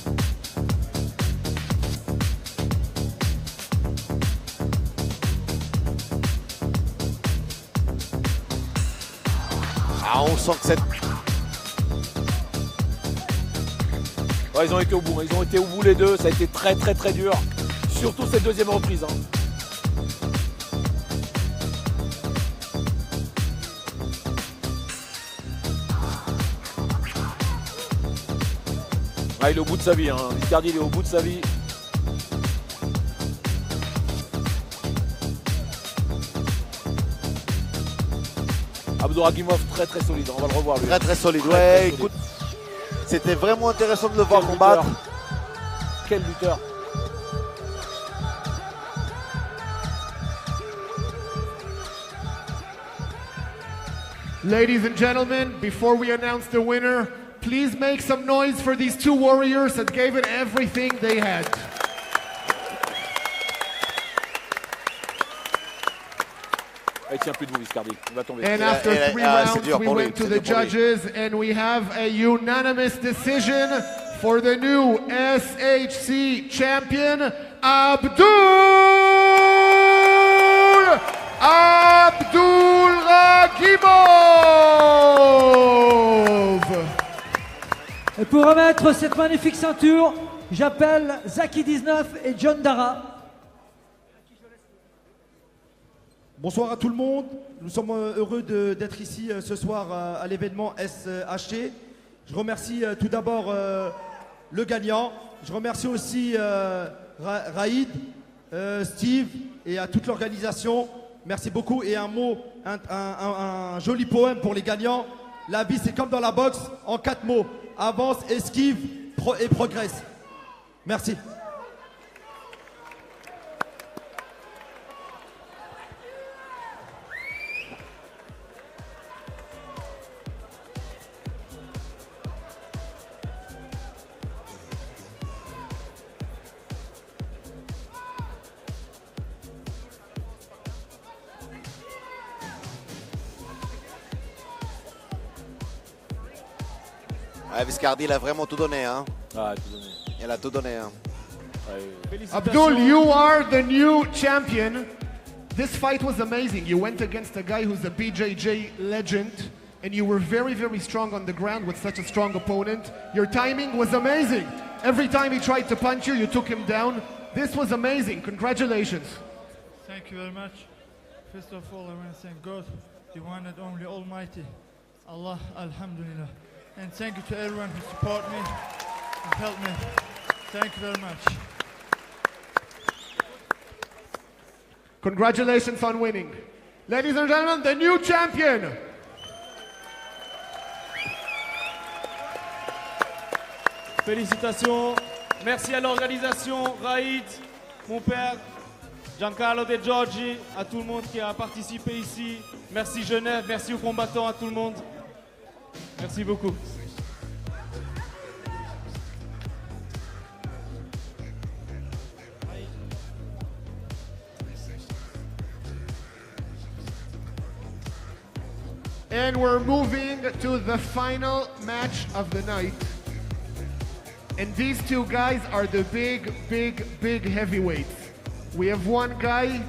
A: Ah, on sent que cette...
B: Ouais, ils ont été au bout, les deux, ça a été très dur. Surtout cette deuxième reprise. Hein. Ah, il est au bout de sa vie, hein. Viscardi, il est au bout de sa vie. Abduragimov très solide, on va le revoir lui.
A: Très solide, ouais, écoute, c'était vraiment intéressant de le voir combattre.
B: Quel lutteur.
D: Ladies and gentlemen, before we announce the winner, please make some noise for these two warriors that gave it everything they had.
B: Il tient plus debout, Viscardi. Il va tomber.
D: And after 3 rounds, we went to the judges, and we have a unanimous decision for the new SHC champion, Abdulragimov.
C: Et pour remettre cette magnifique ceinture, j'appelle Zaki19 et John Dara.
J: Bonsoir à tout le monde, nous sommes heureux d'être ici ce soir à l'événement SHC. Je remercie tout d'abord le gagnant, je remercie aussi Raïd, Steve et à toute l'organisation. Merci beaucoup et un mot, un joli poème pour les gagnants. La vie c'est comme dans la boxe, en 4 mots, avance, esquive et progresse. Merci.
A: Viscardi, il a vraiment tout donné. Hein.
B: Ah, tout donné.
A: Il a tout donné. Hein.
D: Abdul, you are the new champion. This fight was amazing. You went against a guy who's a BJJ legend, and you were very strong on the ground with such a strong opponent. Your timing was amazing. Every time he tried to punch you, you took him down. This was amazing. Congratulations.
K: Thank you very much. First of all, I want to thank God, the one and only Almighty. Allah, Alhamdulillah. And thank you to everyone who support me and help me. Thank you very much.
D: Congratulations on winning. Ladies and gentlemen, the new champion.
E: Félicitations. Merci à l'organisation, Raïd, mon père, Giancarlo De Giorgi, à tout le monde qui a participé ici. Merci Genève, merci aux combattants, à tout le monde. Merci beaucoup.
D: And we're moving to the final match of the night. And these two guys are the big heavyweights. We have one guy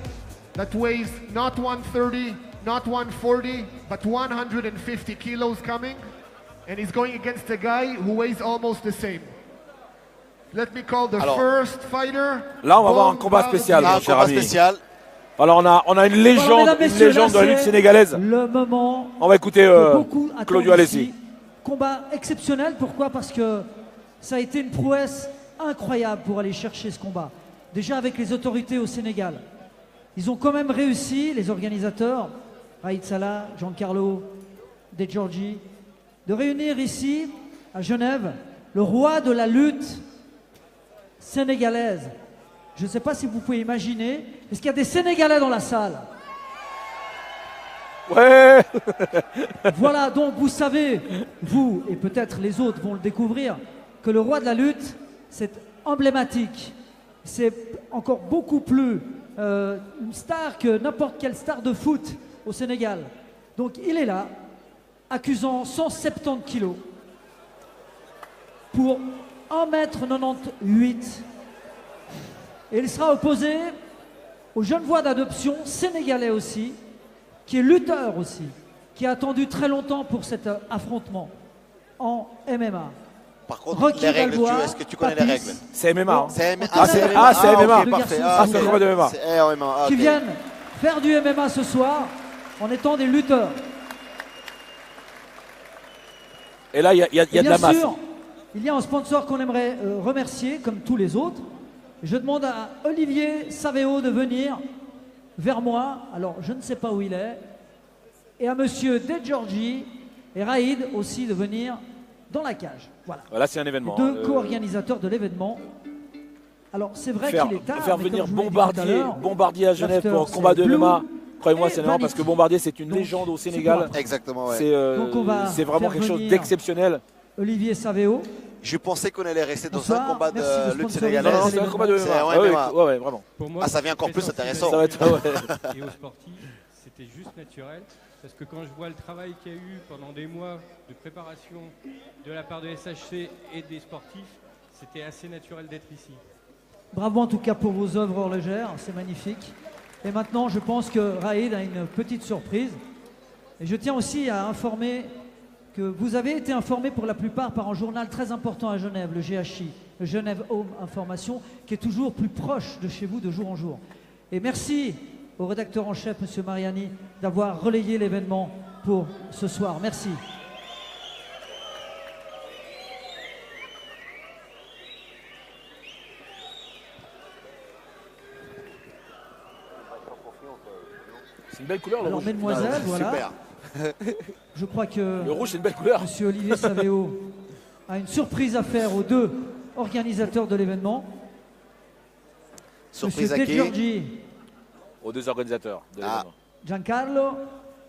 D: that weighs not 130, not 140, but 150 kilos coming. And he's going against a guy who weighs almost the same. Let me call the first fighter.
B: Là, on va avoir un combat spécial, mon cher ami. Alors, on a une légende de la lutte sénégalaise.
C: Le moment.
B: On va écouiter Claudio Alessi.
C: Combat exceptionnel. Pourquoi? Parce que Ça a été une prouesse incroyable pour aller chercher ce combat. Déjà avec les autorités au Sénégal. Ils ont quand même réussi, les organisateurs, Raïd Salah, Giancarlo De Giorgi, de réunir ici, à Genève, le roi de la lutte sénégalaise. Je ne sais pas si vous pouvez imaginer, est-ce qu'il y a des Sénégalais dans la salle?
B: Ouais.
C: Voilà, donc vous savez, vous et peut-être les autres vont le découvrir, que le roi de la lutte, c'est emblématique. C'est encore beaucoup plus une star que n'importe quelle star de foot au Sénégal. Donc il est là, accusant 170 kilos pour 1,98 m. Et il sera opposé au jeune voix d'adoption sénégalais aussi, qui est lutteur aussi, qui a attendu très longtemps pour cet affrontement en MMA.
A: Par contre,
C: Rocky
A: les règles,
C: Balboa,
A: est-ce que tu connais les règles?
B: C'est MMA. Hein.
A: C'est MMA.
B: Ah, c'est MMA.
A: Okay, parfait.
B: C'est un combat de MMA.
C: Qui viennent faire du MMA ce soir en étant des lutteurs.
B: Et là, il y a de la masse. Bien sûr,
C: il y a un sponsor qu'on aimerait remercier, comme tous les autres. Je demande à Olivier Saveo de venir vers moi. Alors, je ne sais pas où il est. Et à monsieur De Giorgi et Raïd aussi de venir dans la cage. Voilà,
B: c'est un événement.
C: Deux co-organisateurs de l'événement. Alors, c'est vrai qu'il est tard.
B: Faire venir Bombardier à Genève pour un combat de MMA. Croyez-moi, c'est énorme parce que Bombardier, c'est une légende au Sénégal.
A: Exactement, ouais.
B: C'est vraiment quelque chose d'exceptionnel.
C: Olivier Saveo.
A: Je pensais qu'on allait rester dans un combat de lutte sénégalaise.
B: Non, c'est un combat de MMA. Ouais, vraiment.
L: Pour moi,
A: ça devient encore plus intéressant.
B: Ça va être,
L: Et aux sportifs, c'était juste naturel. Parce que quand je vois le travail qu'il y a eu pendant des mois de préparation de la part de SHC et des sportifs, c'était assez naturel d'être ici.
C: Bravo en tout cas pour vos œuvres horlogères, c'est magnifique. Et maintenant, je pense que Raïd a une petite surprise. Et je tiens aussi à informer que vous avez été informés pour la plupart par un journal très important à Genève, le GHI, le Genève Home Information, qui est toujours plus proche de chez vous de jour en jour. Et merci au rédacteur en chef, M. Mariani, d'avoir relayé l'événement pour ce soir. Merci.
B: C'est une belle couleur, le rouge.
C: Alors, mesdemoiselles, voilà.
A: Super.
C: Je crois que
B: le rouge, c'est une belle couleur.
C: M. Olivier Saveo a une surprise à faire aux deux organisateurs de l'événement.
A: Surprise à
C: M. De
A: qui?
C: Giorgi,
B: aux deux organisateurs de l'événement.
C: Giancarlo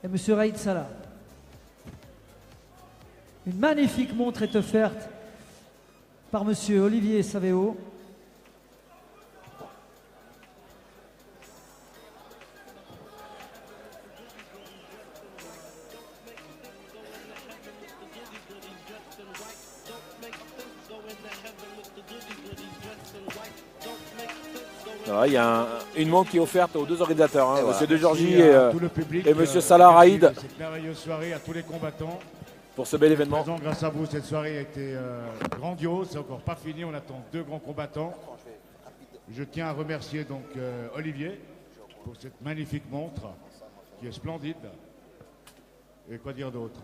C: et M. Raïd Salah. Une magnifique montre est offerte par M. Olivier Saveo.
B: Il y a une montre qui est offerte aux deux organisateurs, hein, M. De Giorgi et M. Salah Raïd.
M: Cette merveilleuse soirée à tous les combattants.
B: Pour ce bel événement.
M: Grâce à vous, cette soirée a été grandiose. C'est encore pas fini. On attend deux grands combattants. Je tiens à remercier donc Olivier pour cette magnifique montre qui est splendide. Et quoi dire d'autre?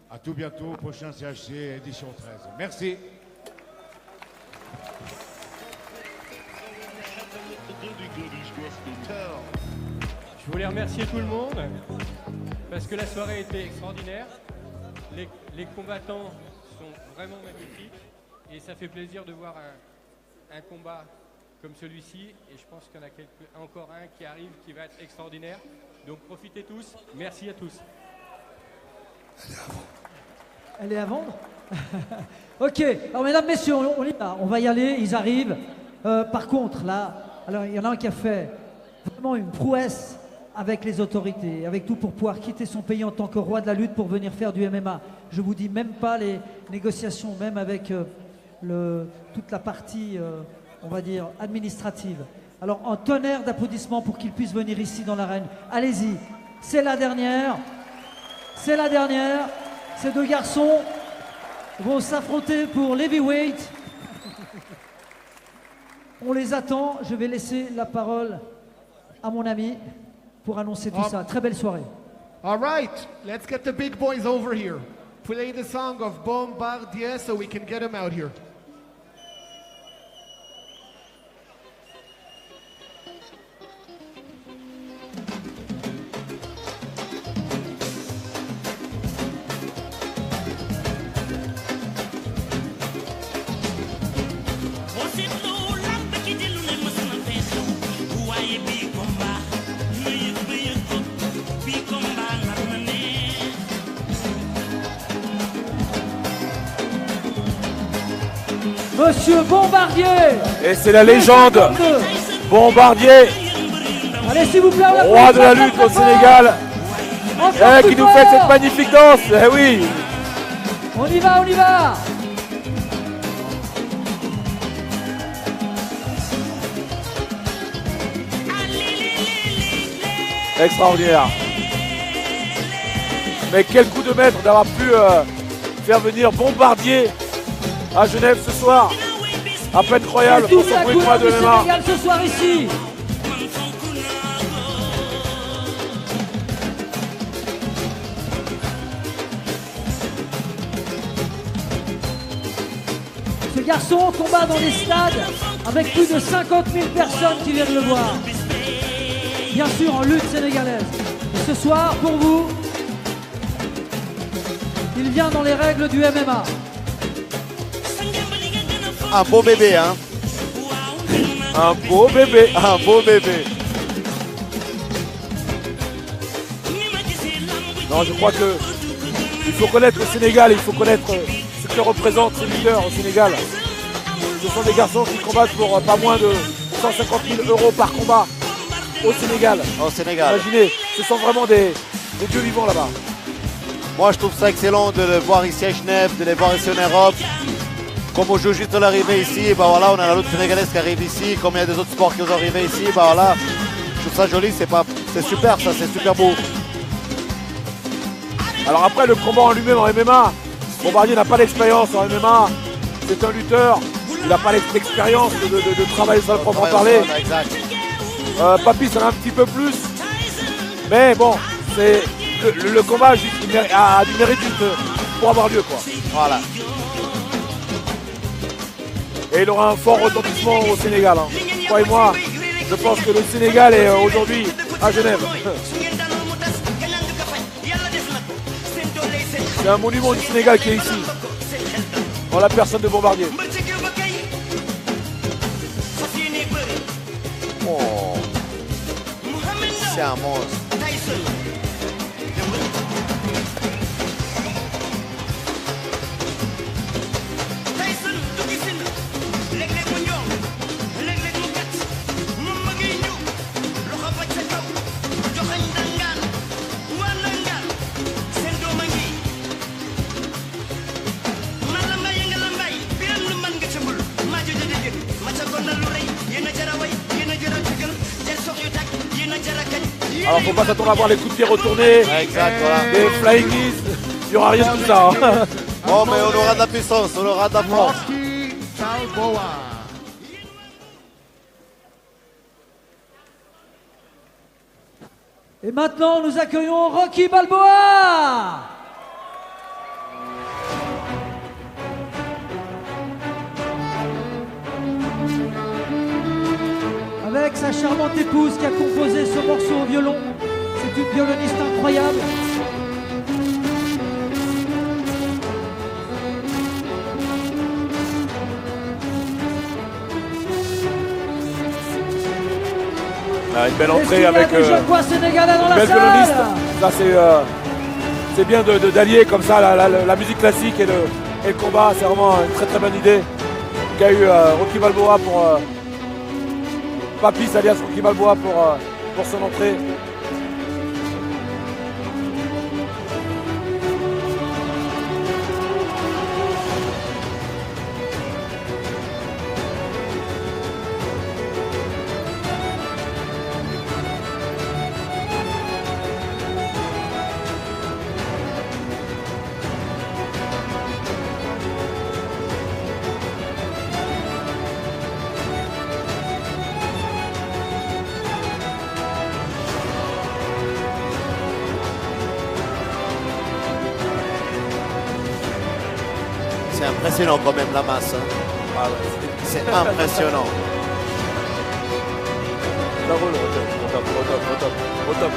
M: À tout bientôt au prochain CHC édition 13. Merci.
L: Je voulais remercier tout le monde parce que la soirée était extraordinaire. Les combattants sont vraiment magnifiques et ça fait plaisir de voir un combat comme celui-ci. Et je pense qu'il y en a encore un qui arrive qui va être extraordinaire. Donc profitez tous. Merci à tous.
C: Elle est à vendre. Ok, alors mesdames, messieurs, on y va. On va y aller, ils arrivent. Par contre, là, alors il y en a un qui a fait vraiment une prouesse avec les autorités, avec tout pour pouvoir quitter son pays en tant que roi de la lutte pour venir faire du MMA. Je vous dis même pas les négociations, même avec toute la partie, on va dire, administrative. Alors un tonnerre d'applaudissements pour qu'il puisse venir ici dans l'arène. Allez-y, c'est la dernière. C'est la dernière. Ces deux garçons vont s'affronter pour l'heavyweight. On les attend. Je vais laisser la parole à mon ami pour annoncer tout ça. Très belle soirée.
D: All right, let's get the big boys over here. Play the song of Bombardier so we can get them out here.
C: Monsieur Bombardier.
B: Et c'est la légende. Bombardier.
C: Allez, s'il vous plaît,
B: roi de la lutte au Sénégal. Qui nous fait cette magnifique danse. Eh oui.
C: On y va, on y va.
B: Extraordinaire. Mais quel coup de maître d'avoir pu faire venir Bombardier à Genève ce soir. À peine croyable pour son premier combat de MMA.
C: Sénégal ce soir ici. Ce garçon combat dans des stades avec plus de 50 000 personnes qui viennent le voir. Bien sûr en lutte sénégalaise. Et ce soir, pour vous, il vient dans les règles du MMA.
A: Un beau bébé, hein.
B: Un beau bébé.
A: Un beau bébé.
B: Non, je crois que il faut connaître le Sénégal, il faut connaître ce que représentent ces lutteurs au Sénégal. Ce sont des garçons qui combattent pour pas moins de 150 000 € par combat au Sénégal.
A: Au Sénégal.
B: Imaginez, ce sont vraiment des dieux vivants là-bas.
A: Moi, je trouve ça excellent de les voir ici à Genève, de les voir ici en Europe. Comme au Jiu-Jitsu l'arrivée ici, bah voilà, on a la lutte sénégalaise qui arrive ici. Comme il y a des autres sports qui sont arrivés ici, bah voilà. Je trouve ça joli, c'est super ça, c'est super beau.
B: Alors après, le combat en lui-même en MMA, Bombardier n'a pas d'expérience en MMA. C'est un lutteur, il n'a pas l'expérience de travailler sur le proprement parler. Papis en a un petit peu plus. Mais bon, c'est le combat a du mérite pour avoir lieu, quoi.
A: Voilà.
B: Et il aura un fort retentissement au Sénégal. Hein. Croyez-moi, je pense que le Sénégal est aujourd'hui à Genève. C'est un monument du Sénégal qui est ici, dans la personne de Bombardier.
A: Oh. C'est un monstre.
B: Alors faut pas s'attendre à voir les coups de pied retournés,
A: exact, voilà.
B: les flying knees, il n'y aura rien de tout ça. Hein.
A: Oh mais on aura de la puissance, on aura de la force.
C: Et maintenant, nous accueillons Rocky Balboa. Avec sa charmante épouse qui a composé ce morceau au violon. C'est une violoniste incroyable.
B: Une belle entrée avec
C: une
B: belle violoniste. Ça c'est bien d'allier comme ça la musique classique et le combat. C'est vraiment une très très bonne idée qu'a eu Rocky Balboa pour Papis alias Rocky Balboa pour son entrée.
A: C'est impressionnant quand même la masse. Hein.
B: Ah ouais.
A: C'est impressionnant.
B: Au top.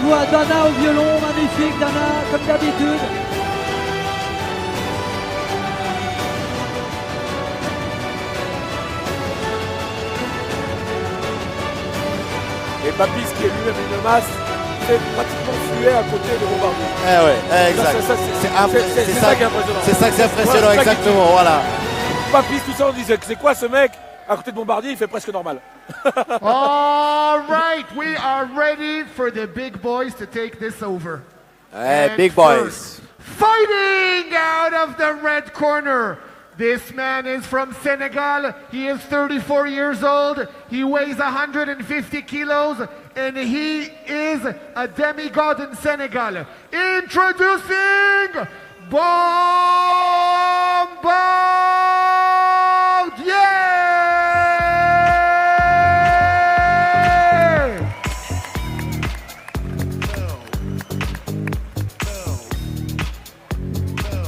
C: Bravo à Dana au violon, magnifique Dana, comme d'habitude.
B: Et Papis, qui est lui-même une masse, fait pratiquement fluer à côté de Bombardier.
A: Eh ouais, exact.
B: C'est ça qui est impressionnant.
A: C'est ça que c'est impressionnant,
B: Voilà,
A: exactement, voilà.
B: Papis, tout ça, on disait que c'est quoi ce mec? À côté de Bombardier, il fait presque normal.
D: All right, we are ready for the big boys to take this over.
A: Hey,
D: And
A: big boys.
D: first, fighting out of the red corner. This man is from Senegal. He is 34 years old. He weighs 150 kilos, and he is a demigod in Senegal. Introducing Bombardier!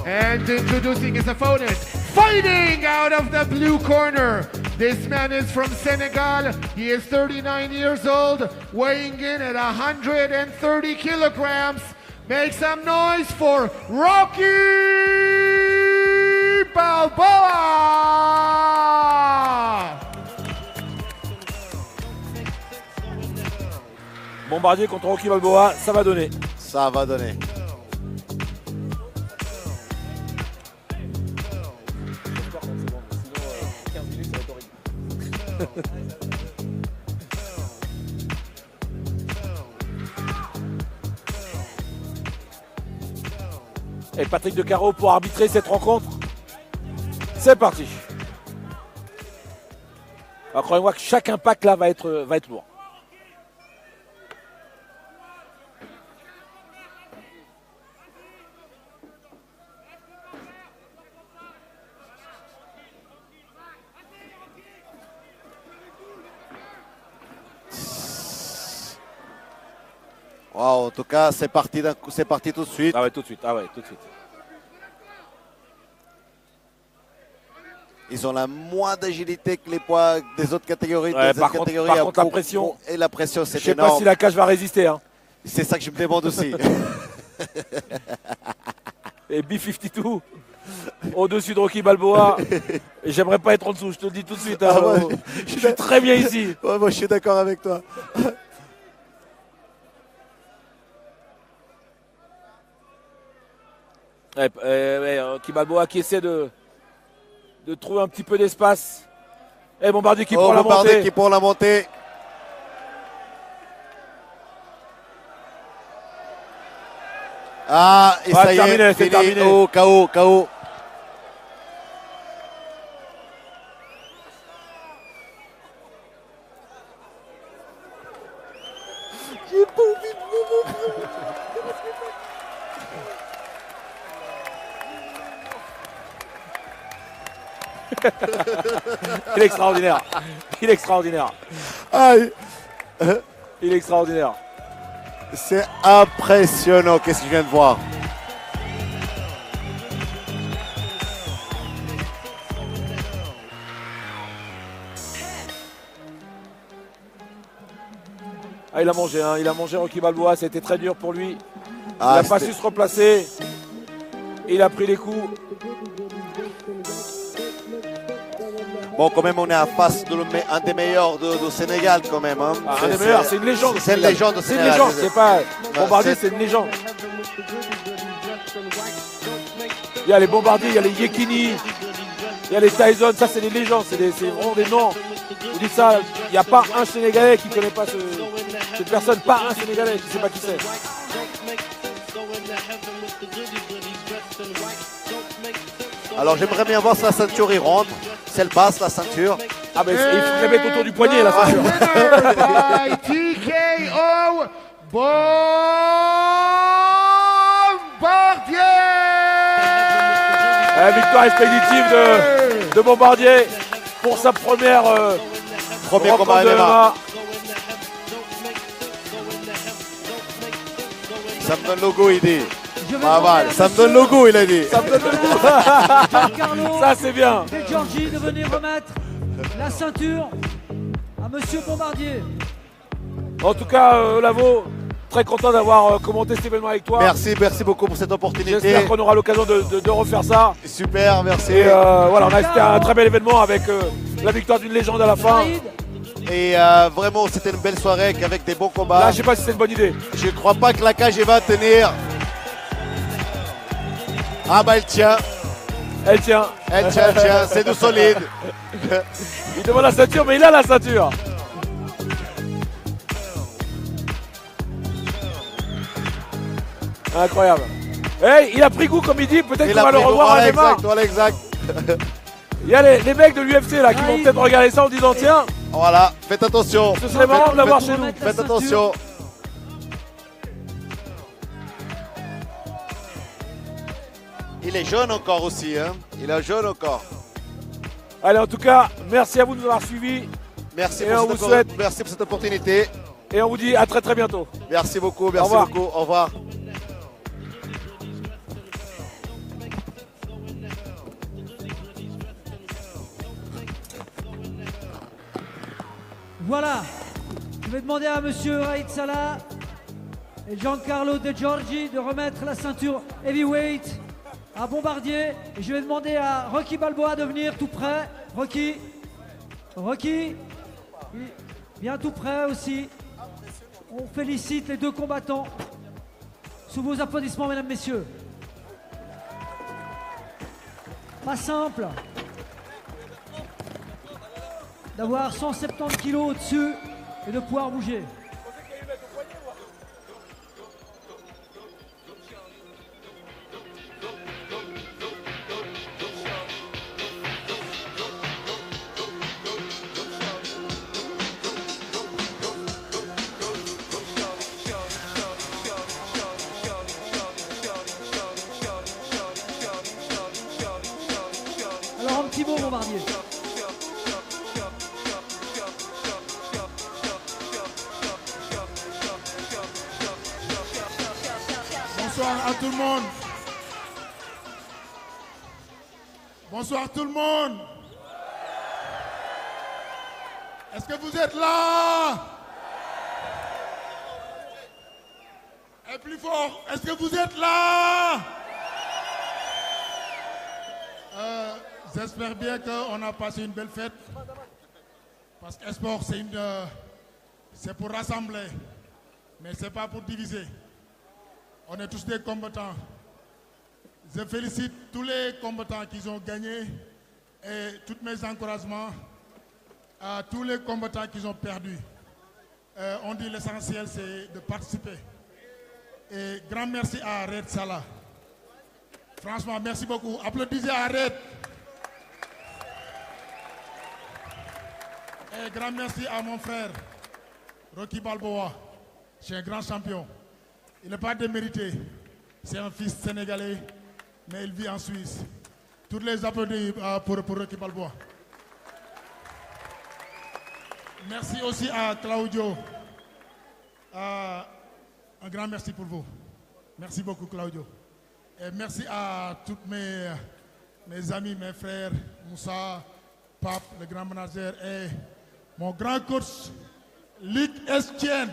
D: And introducing his opponent, fighting out of the blue corner. This man is from Senegal. He is 39 years old, weighing in at 130 kilograms. Make some noise for Rocky Balboa!
B: Bombardier contre Rocky Balboa, ça va donner.
A: Ça va donner.
B: Et Patrick Decaro pour arbitrer cette rencontre. C'est parti. Alors, croyez-moi que chaque impact là va être lourd.
A: Wow, en tout cas, c'est parti tout de suite.
B: Ah ouais, tout de suite. Ah ouais, tout de suite.
A: Ils ont la moins d'agilité que les poids des autres catégories.
B: Ouais, par contre, la pression.
A: Et la pression, c'est
B: Je sais
A: énorme.
B: pas si la cage va résister. Hein.
A: C'est ça que je me demande aussi.
B: Et B-52 au-dessus de Rocky Balboa. Et j'aimerais pas être en dessous, je te le dis tout de suite. Hein,
A: Ah ouais,
B: je suis très bien ici.
A: Ouais, moi, je suis d'accord avec toi.
B: Rocky Balboa qui essaie de trouver un petit peu d'espace. Et Bombardier qui prend la montée.
A: Qui prend la montée. Ah, et ça y est,
B: c'est terminé.
A: Oh, KO, KO. J'ai pas envie de me montrer.
B: Il est extraordinaire. Il est extraordinaire.
A: Aïe.
B: Il est extraordinaire.
A: C'est impressionnant, qu'est-ce que je viens de voir.
B: Ah, il a mangé, hein. Il a mangé Rocky Balboa, ça a été très dur pour lui.
A: Ah,
B: il n'a pas su se replacer. Il a pris les coups.
A: Bon, quand même, on est en face de un des meilleurs du Sénégal, quand même. Hein.
B: Ah, un des meilleurs, c'est une légende.
A: C'est une légende.
B: C'est une légende, c'est pas. Bombardier, c'est une légende. Il y a les Bombardiers, il y a les Yekini, il y a les Tyson, ça c'est des légendes, c'est vraiment des noms. Vous dites ça, il n'y a pas un Sénégalais qui ne connaît pas cette personne, pas un Sénégalais qui ne sait pas qui c'est.
A: Alors j'aimerais bien voir si la ceinture y rentre, si elle passe la ceinture.
B: Ah ben il faut que la mettre autour du poignet la ceinture.
D: By TKO Bombardier.
B: Victoire expéditive de Bombardier pour sa première
A: premier combat
B: de
A: MMA. Ça me donne le goût, il dit. Pas mal. Ça me donne le goût, il a dit.
B: Ça me donne le goût.
C: Giancarlo
B: Ça c'est bien.
C: De Giorgi de venir remettre la ceinture à Monsieur Bombardier.
B: En tout cas, Lavo, très content d'avoir commenté cet événement avec toi.
A: Merci beaucoup pour cette opportunité.
B: J'espère qu'on aura l'occasion de refaire ça.
A: Super, merci.
B: Et voilà, on a assisté à un très bel événement avec la victoire d'une légende à la fin.
A: Et vraiment, c'était une belle soirée avec des bons combats.
B: Là, je sais pas si c'est une bonne idée.
A: Je crois pas que la cage va tenir. Ah bah elle tient.
B: Elle tient.
A: Elle tient, c'est du solide.
B: Il demande la ceinture, mais il a la ceinture. Incroyable. Hey, il a pris goût comme il dit, peut-être qu'on va le revoir à MMA.
A: Voilà, exact.
B: Il y a les mecs de l'UFC là qui vont peut-être regarder ça en disant tiens.
A: Voilà, faites attention.
B: Ce serait marrant de l'avoir chez nous.
A: Faites attention. Il est jeune encore aussi, hein. Il est jeune encore.
B: Allez, en tout cas, merci à vous de nous avoir suivis.
A: Merci pour cette opportunité.
B: Et on vous dit à très très bientôt.
A: Merci beaucoup, merci beaucoup. Au revoir.
C: Voilà. Je vais demander à monsieur Raïd Salah et Giancarlo De Giorgi de remettre la ceinture heavyweight à Bombardier. Et je vais demander à Rocky Balboa de venir tout près. Rocky, viens tout près aussi. On félicite les deux combattants. Sous vos applaudissements, mesdames, messieurs. Pas simple d'avoir 170 kilos au-dessus et de pouvoir bouger. Alors un petit mot, Bombardier.
N: Bonsoir à tout le monde. Bonsoir tout le monde. Est-ce que vous êtes là? Et plus fort, est-ce que vous êtes là? J'espère bien qu'on a passé une belle fête. Parce que sport, c'est pour rassembler. Mais c'est pas pour diviser. On est tous des combattants. Je félicite tous les combattants qui ont gagné et tous mes encouragements à tous les combattants qui ont perdu. On dit l'essentiel, c'est de participer. Et grand merci à Red Salah. Franchement, merci beaucoup. Applaudissez à Red. Et grand merci à mon frère, Rocky Balboa. C'est un grand champion. Il n'est pas démérité. C'est un fils sénégalais, mais il vit en Suisse. Toutes les applaudissements pour Rocky Balboa. Merci aussi à Claudio. Un grand merci pour vous. Merci beaucoup, Claudio. Et merci à tous mes amis, mes frères, Moussa, Pape, le grand manager, et mon grand coach, Luc Estienne.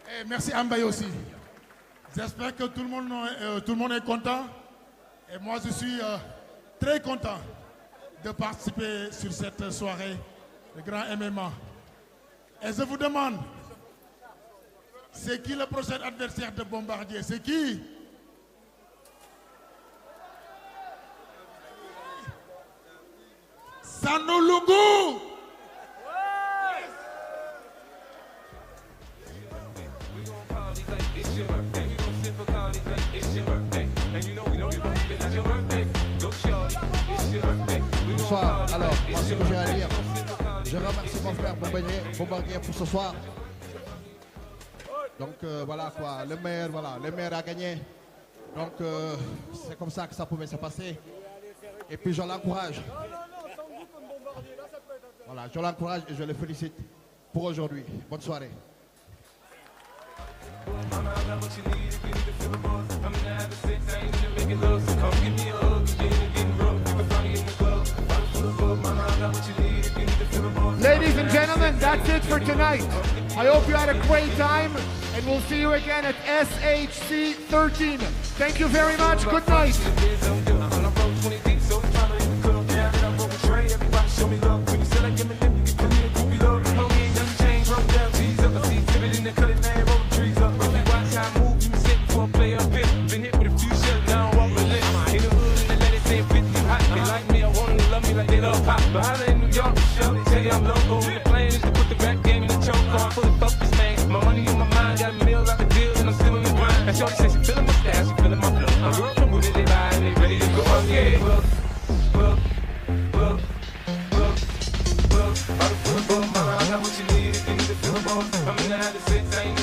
N: Et merci à Mbaye aussi. J'espère que tout le monde est content. Et moi, je suis très content de participer sur cette soirée de grand MMA. Et je vous demande, c'est qui le prochain adversaire de Bombardier? C'est qui? Sanolungu!
O: Bonsoir. Alors, moi, ce que j'ai à dire, je remercie mon frère Bombardier pour ce soir. Donc voilà quoi, le meilleur a gagné. Donc c'est comme ça que ça pouvait se passer. Et puis je l'encourage. Voilà, je l'encourage et je le félicite pour aujourd'hui. Bonne soirée.
D: Ladies and gentlemen, that's it for tonight. I hope you had a great time and we'll see you again at SHC 13. Thank you very much. Good night.
P: But I in New York, show tell you I'm local. The plan is to put the rap game in the choke. I'm fully focused, man. My money in my mind, got meals out the deal, and I'm still in the grind. And shorty says she feeling my style, she feeling my flow. My girl from Wooded, they buy and they ready to go. Oh yeah, book. Mama, I got what you need if you need to feel the boat. I'm in the habit of sex, I ain't